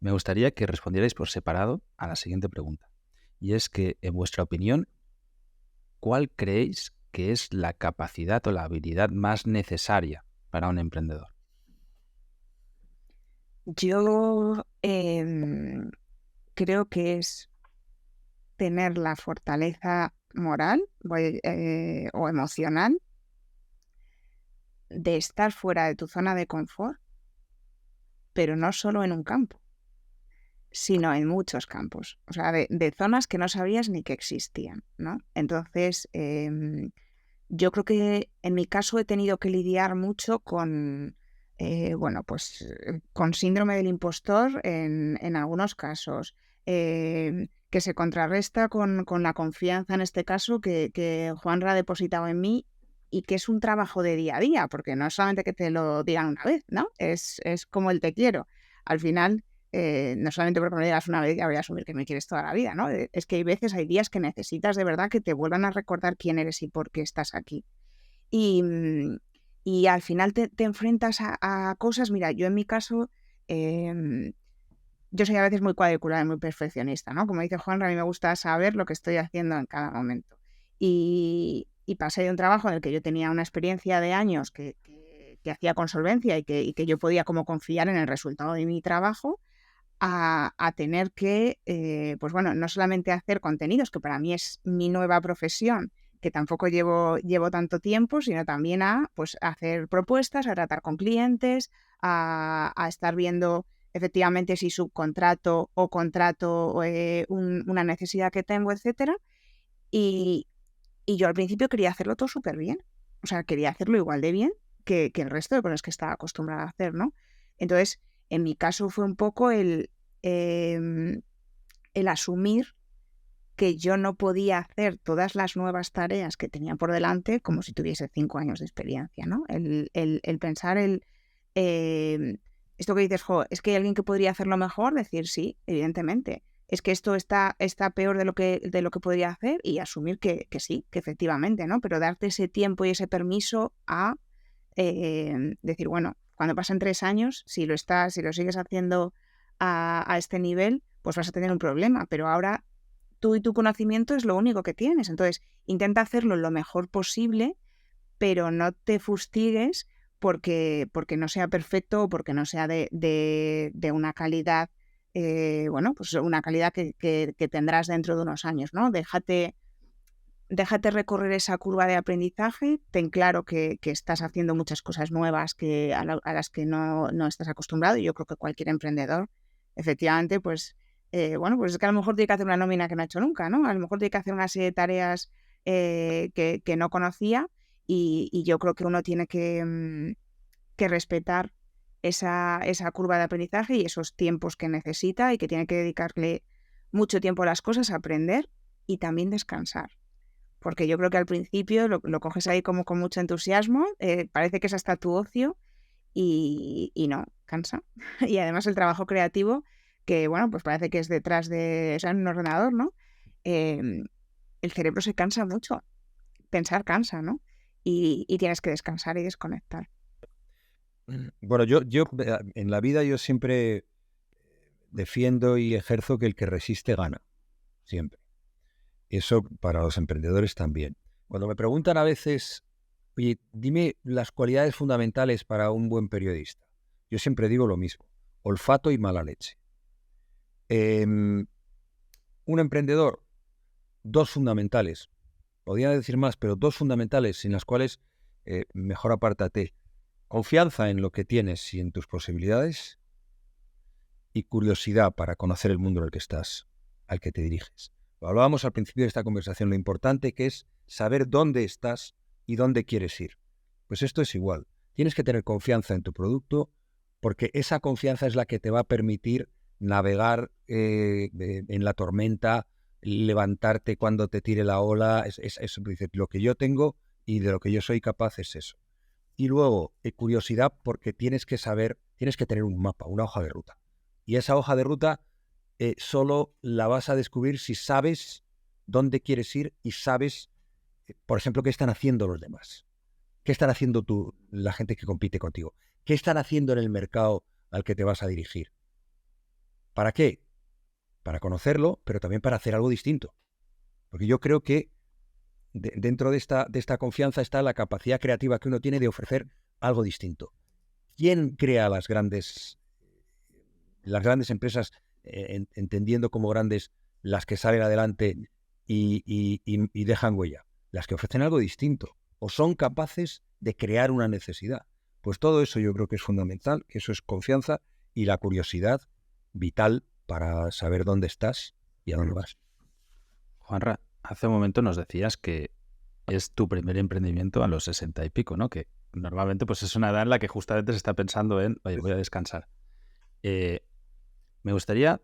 Me gustaría que respondierais por separado a la siguiente pregunta. Y es que, en vuestra opinión, ¿cuál creéis que es la capacidad o la habilidad más necesaria para un emprendedor? Yo creo que es tener la fortaleza moral o emocional de estar fuera de tu zona de confort, pero no solo en un campo, sino en muchos campos, o sea, de zonas que no sabías ni que existían, ¿no? Entonces, yo creo que en mi caso he tenido que lidiar mucho con, con síndrome del impostor en algunos casos, que se contrarresta con la confianza en este caso que Juanra ha depositado en mí y que es un trabajo de día a día, porque no es solamente que te lo digan una vez, ¿no? Es como el te quiero. Al final, no solamente porque me lo digas una vez ya voy a asumir que me quieres toda la vida, ¿no? Es que hay días que necesitas de verdad que te vuelvan a recordar quién eres y por qué estás aquí. Y, y al final te enfrentas a cosas, mira, yo en mi caso, yo soy a veces muy cuadriculada y muy perfeccionista, ¿no? Como dice Juan, a mí me gusta saber lo que estoy haciendo en cada momento. Y pasé de un trabajo en el que yo tenía una experiencia de años que hacía con solvencia y que yo podía como confiar en el resultado de mi trabajo, a tener que, pues bueno, no solamente hacer contenidos, que para mí es mi nueva profesión, que tampoco llevo tanto tiempo, sino también a hacer propuestas, a tratar con clientes, a estar viendo efectivamente si subcontrato o contrato una necesidad que tengo, etcétera. Y yo al principio quería hacerlo todo súper bien. O sea, quería hacerlo igual de bien que el resto de cosas que estaba acostumbrada a hacer, ¿no? Entonces, en mi caso fue un poco el asumir que yo no podía hacer todas las nuevas tareas que tenía por delante como si tuviese 5 años de experiencia, ¿no? El pensar esto que dices, es que hay alguien que podría hacerlo mejor, decir sí, evidentemente. Es que esto está peor de lo que podría hacer y asumir que sí, que efectivamente, ¿no? Pero darte ese tiempo y ese permiso a decir, bueno, cuando pasen 3 años, si lo sigues haciendo a este nivel, pues vas a tener un problema, pero ahora tú y tu conocimiento es lo único que tienes. Entonces, intenta hacerlo lo mejor posible, pero no te fustigues porque no sea perfecto o porque no sea de una calidad, pues una calidad que tendrás dentro de unos años, ¿no? Déjate recorrer esa curva de aprendizaje, ten claro que estás haciendo muchas cosas nuevas a las que no estás acostumbrado, y yo creo que cualquier emprendedor, efectivamente, pues pues es que a lo mejor tiene que hacer una nómina que no ha hecho nunca, ¿no? A lo mejor tiene que hacer una serie de tareas que no conocía, y yo creo que uno tiene que respetar esa curva de aprendizaje y esos tiempos que necesita, y que tiene que dedicarle mucho tiempo a las cosas, a aprender y también descansar. Porque yo creo que al principio lo coges ahí como con mucho entusiasmo, parece que es hasta tu ocio y no, cansa. Y además el trabajo creativo, que bueno, pues parece que es detrás de, o sea, en un ordenador, ¿no? El cerebro se cansa mucho, pensar cansa, ¿no? Y tienes que descansar y desconectar. Bueno, yo en la vida yo siempre defiendo y ejerzo que el que resiste gana, siempre. Eso para los emprendedores también. Cuando me preguntan a veces, oye, dime las cualidades fundamentales para un buen periodista, yo siempre digo lo mismo: olfato y mala leche. Un emprendedor, 2 fundamentales, podría decir más, pero 2 fundamentales sin las cuales mejor apártate: confianza en lo que tienes y en tus posibilidades, y curiosidad para conocer el mundo en el que estás, al que te diriges. Lo hablábamos al principio de esta conversación, lo importante que es saber dónde estás y dónde quieres ir. Pues esto es igual. Tienes que tener confianza en tu producto, porque esa confianza es la que te va a permitir navegar en la tormenta, levantarte cuando te tire la ola. Lo que yo tengo y de lo que yo soy capaz es eso. Y luego, curiosidad, porque tienes que tener un mapa, una hoja de ruta. Y esa hoja de ruta solo la vas a descubrir si sabes dónde quieres ir y sabes, por ejemplo, qué están haciendo los demás. ¿Qué están haciendo la gente que compite contigo? ¿Qué están haciendo en el mercado al que te vas a dirigir? ¿Para qué? Para conocerlo, pero también para hacer algo distinto. Porque yo creo que dentro de esta confianza está la capacidad creativa que uno tiene de ofrecer algo distinto. ¿Quién crea las grandes empresas, entendiendo como grandes las que salen adelante y dejan huella. Las que ofrecen algo distinto o son capaces de crear una necesidad. Pues todo eso yo creo que es fundamental, que eso es confianza y la curiosidad vital para saber dónde estás y a dónde vas. Juanra, hace un momento nos decías que es tu primer emprendimiento a los 60 y pico, ¿no? Que normalmente pues es una edad en la que justamente se está pensando en, oye, voy a descansar. Me gustaría,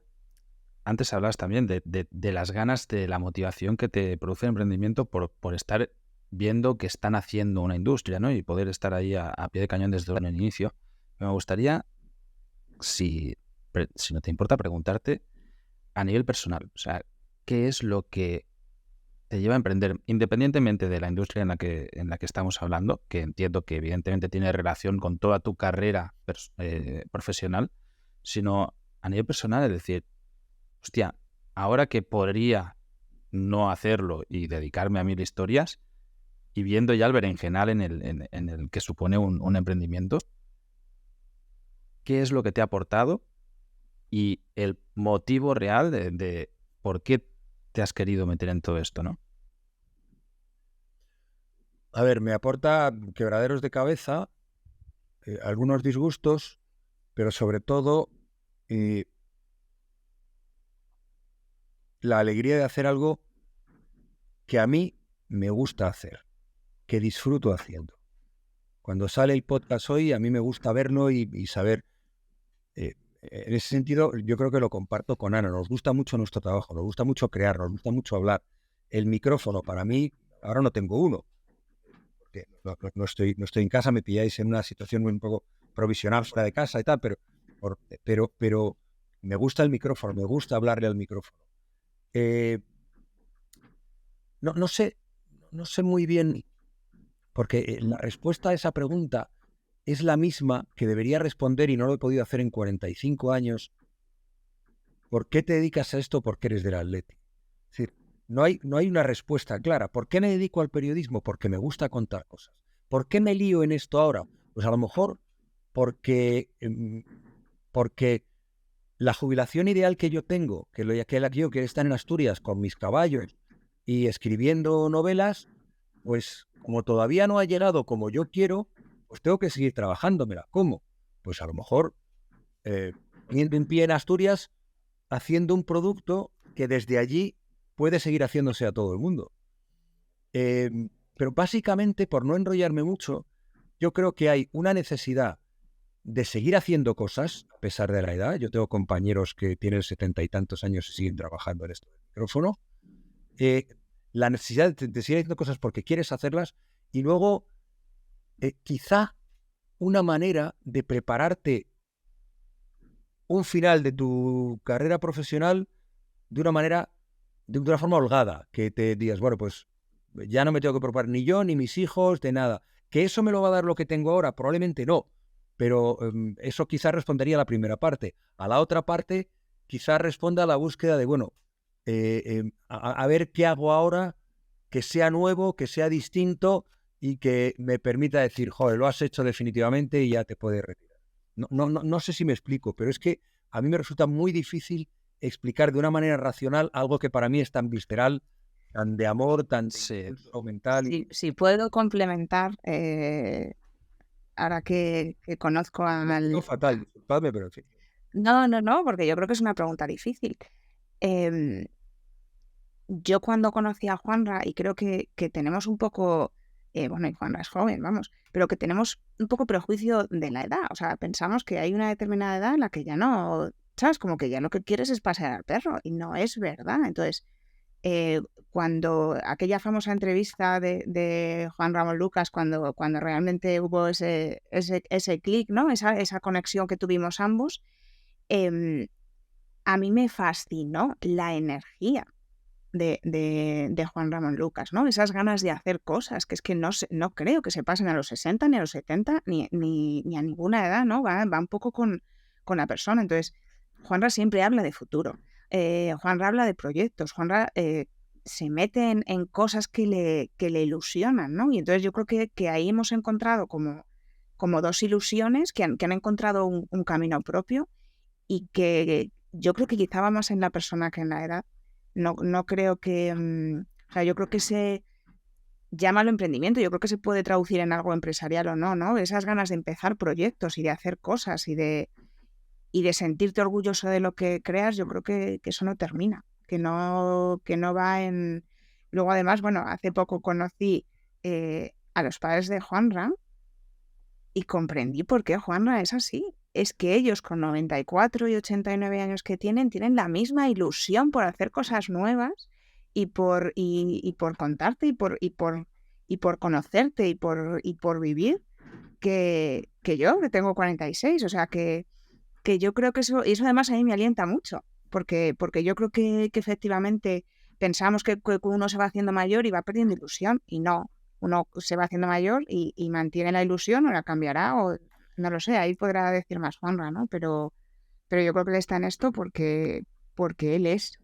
antes hablabas también de las ganas, de la motivación que te produce el emprendimiento por estar viendo que están haciendo una industria, ¿no? Y poder estar ahí a pie de cañón desde el inicio. Me gustaría, si no te importa, preguntarte a nivel personal, o sea, ¿qué es lo que te lleva a emprender, independientemente de la industria en la que estamos hablando, que entiendo que evidentemente tiene relación con toda tu carrera profesional, sino a nivel personal, es decir, hostia, ahora que podría no hacerlo y dedicarme a 1000 historias, y viendo ya el berenjenal en el que supone un emprendimiento, ¿qué es lo que te ha aportado y el motivo real de por qué te has querido meter en todo esto, ¿no? A ver, me aporta quebraderos de cabeza, algunos disgustos, pero sobre todo la alegría de hacer algo que a mí me gusta hacer, que disfruto haciendo. Cuando sale el podcast hoy, a mí me gusta verlo y saber. En ese sentido, yo creo que lo comparto con Ana. Nos gusta mucho nuestro trabajo, nos gusta mucho crear, nos gusta mucho hablar. El micrófono, para mí, ahora no tengo uno, porque no estoy en casa, me pilláis en una situación un poco provisional fuera de casa y tal, pero me gusta el micrófono, me gusta hablarle al micrófono. No sé muy bien, porque la respuesta a esa pregunta es la misma que debería responder y no lo he podido hacer en 45 años. ¿Por qué te dedicas a esto? Porque eres del Atleti. Es decir, no hay una respuesta clara. ¿Por qué me dedico al periodismo? Porque me gusta contar cosas. ¿Por qué me lío en esto ahora? Pues a lo mejor porque la jubilación ideal que yo tengo, que la que yo quiero estar en Asturias con mis caballos y escribiendo novelas, pues como todavía no ha llegado como yo quiero, pues tengo que seguir trabajándomela. ¿Cómo? Pues a lo mejor poniendo en pie en Asturias, haciendo un producto que desde allí puede seguir haciéndose a todo el mundo. Pero básicamente, por no enrollarme mucho, yo creo que hay una necesidad de seguir haciendo cosas, a pesar de la edad. Yo tengo compañeros que tienen 70 y tantos años y siguen trabajando en esto del micrófono. La necesidad de seguir haciendo cosas porque quieres hacerlas y luego quizá una manera de prepararte un final de tu carrera profesional de una forma holgada, que te digas, bueno, pues ya no me tengo que preocupar ni yo ni mis hijos de nada. ¿Que eso me lo va a dar lo que tengo ahora? Probablemente no, pero eso quizás respondería a la primera parte. A la otra parte quizás responda a la búsqueda de, bueno, a ver qué hago ahora que sea nuevo, que sea distinto y que me permita decir, joder, lo has hecho definitivamente y ya te puedes retirar. No sé si me explico, pero es que a mí me resulta muy difícil explicar de una manera racional algo que para mí es tan visceral, tan de amor, tan Sí. mental. Si puedo complementar, ahora que conozco al... No, fatal, disculpadme, pero en fin. No, porque yo creo que es una pregunta difícil. Yo cuando conocí a Juanra, y creo que tenemos un poco, bueno, y Juanra es joven, vamos, pero que tenemos un poco prejuicio de la edad. O sea, pensamos que hay una determinada edad en la que ya no, ¿sabes? Como que ya lo que quieres es pasear al perro, y no es verdad. Entonces, cuando aquella famosa entrevista de Juan Ramón Lucas, cuando realmente hubo ese clic, ¿no? Esa conexión que tuvimos ambos, a mí me fascinó la energía de Juan Ramón Lucas, ¿no? Esas ganas de hacer cosas, que es que no creo que se pasen a los 60, ni a los 70, ni a ninguna edad, ¿no? Va un poco con la persona. Entonces, Juanra siempre habla de futuro. Juanra habla de proyectos. Juanra se mete en cosas que le ilusionan, ¿no? Y entonces yo creo que ahí hemos encontrado como dos ilusiones que han encontrado un camino propio y que yo creo que quizá va más en la persona que en la edad. No creo que... o sea, yo creo que llámalo emprendimiento, yo creo que se puede traducir en algo empresarial o no, ¿no? Esas ganas de empezar proyectos y de hacer cosas y de sentirte orgulloso de lo que creas, yo creo que eso no termina, que no va en... Luego, además, bueno, hace poco conocí a los padres de Juanra y comprendí por qué Juanra es así. Es que ellos con 94 y 89 años que tienen la misma ilusión por hacer cosas nuevas y por contarte y por conocerte y por vivir que yo, que tengo 46. O sea, que yo creo que eso además a mí me alienta mucho, porque yo creo que efectivamente pensamos que uno se va haciendo mayor y va perdiendo ilusión, y no. Uno se va haciendo mayor y mantiene la ilusión, o la cambiará, o no lo sé, ahí podrá decir más Juanra, ¿no? Pero yo creo que él está en esto porque él es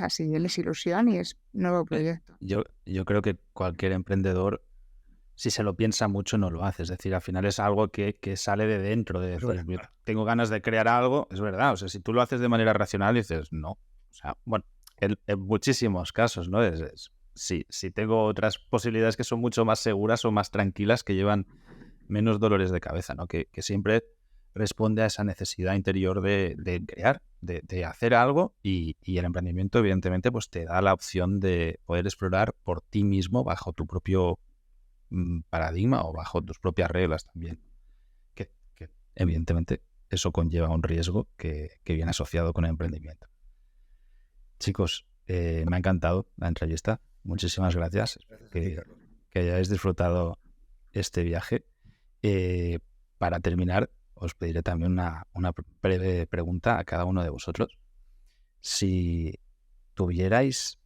así, él es ilusión y es nuevo proyecto. Yo creo que cualquier emprendedor, si se lo piensa mucho, no lo hace. Es decir, al final es algo que sale de dentro, de decir, mira, tengo ganas de crear algo, es verdad. O sea, si tú lo haces de manera racional, dices, no. O sea, bueno, en muchísimos casos, ¿no? Si tengo otras posibilidades que son mucho más seguras o más tranquilas, que llevan menos dolores de cabeza, ¿no? Que siempre responde a esa necesidad interior de crear, de hacer algo, y el emprendimiento, evidentemente, pues te da la opción de poder explorar por ti mismo bajo tu propio paradigma o bajo tus propias reglas también. Que evidentemente eso conlleva un riesgo que viene asociado con el emprendimiento. Chicos, me ha encantado la entrevista. Muchísimas gracias. Que hayáis disfrutado este viaje. Para terminar, os pediré también una breve pregunta a cada uno de vosotros. Si tuvierais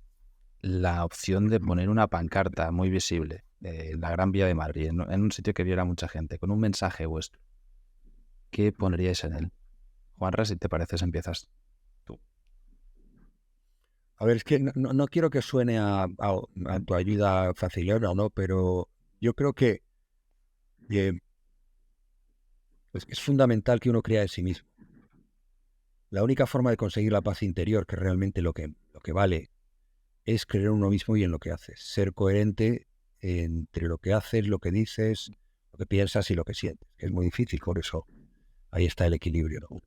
la opción de poner una pancarta muy visible en la Gran Vía de Madrid, en un sitio que viera mucha gente, con un mensaje vuestro, ¿qué pondríais en él? Juanra, si te pareces, empiezas tú. A ver, es que no quiero que suene a tu ayuda facilona, ¿no? Pero yo creo que es fundamental que uno crea en sí mismo. La única forma de conseguir la paz interior, que realmente lo que vale, es creer en uno mismo y en lo que haces. Ser coherente entre lo que haces, lo que dices, lo que piensas y lo que sientes. Es muy difícil, por eso ahí está el equilibrio, ¿no?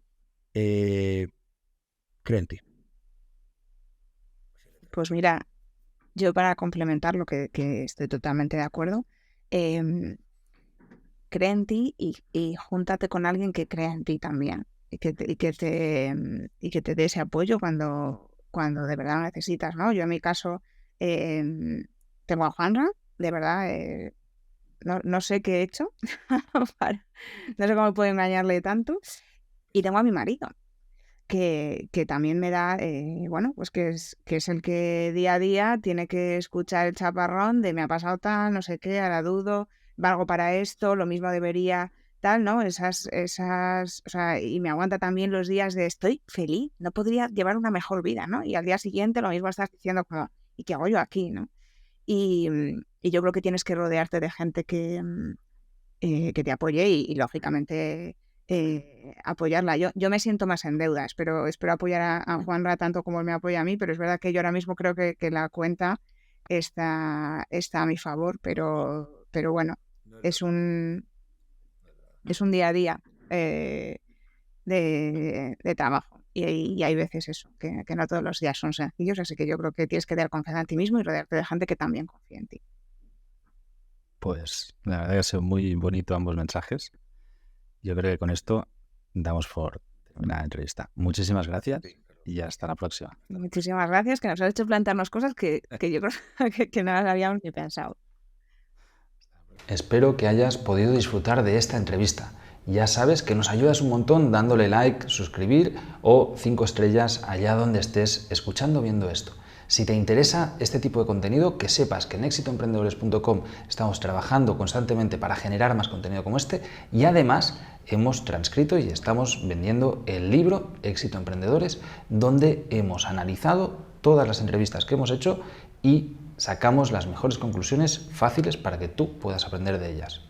Cree en ti. Pues mira, yo para complementar lo que estoy totalmente de acuerdo, cree en ti y júntate con alguien que crea en ti también y que te dé ese apoyo cuando de verdad lo necesitas, ¿no? Yo en mi caso tengo a Juanra, de verdad, no sé qué he hecho, no sé cómo puedo engañarle tanto, y tengo a mi marido, que también me da, bueno, pues que es el que día a día tiene que escuchar el chaparrón de me ha pasado tal, no sé qué, ahora dudo, valgo para esto, lo mismo debería, tal, ¿no? O sea, y me aguanta también los días de estoy feliz, no podría llevar una mejor vida, ¿no? Y al día siguiente lo mismo estás diciendo como, ¿y qué hago yo aquí, no? Y yo creo que tienes que rodearte de gente que te apoye y lógicamente apoyarla. Yo me siento más en deuda, espero apoyar a Juanra tanto como él me apoya a mí, pero es verdad que yo ahora mismo creo que la cuenta está a mi favor, pero bueno, es un día a día de trabajo y hay veces eso, que no todos los días son sencillos, así que yo creo que tienes que dar confianza en ti mismo y rodearte de gente que también confíe en ti. Pues la verdad que ha sido muy bonito ambos mensajes. Yo creo que con esto damos por terminada la entrevista. Muchísimas gracias y hasta la próxima. Muchísimas gracias, que nos has hecho plantearnos cosas que yo creo que no las habíamos ni pensado. Espero que hayas podido disfrutar de esta entrevista. Ya sabes que nos ayudas un montón dándole like, suscribir o 5 estrellas allá donde estés escuchando o viendo esto. Si te interesa este tipo de contenido, que sepas que en exitoemprendedores.com estamos trabajando constantemente para generar más contenido como este, y además hemos transcrito y estamos vendiendo el libro Éxito Emprendedores, donde hemos analizado todas las entrevistas que hemos hecho y sacamos las mejores conclusiones fáciles para que tú puedas aprender de ellas.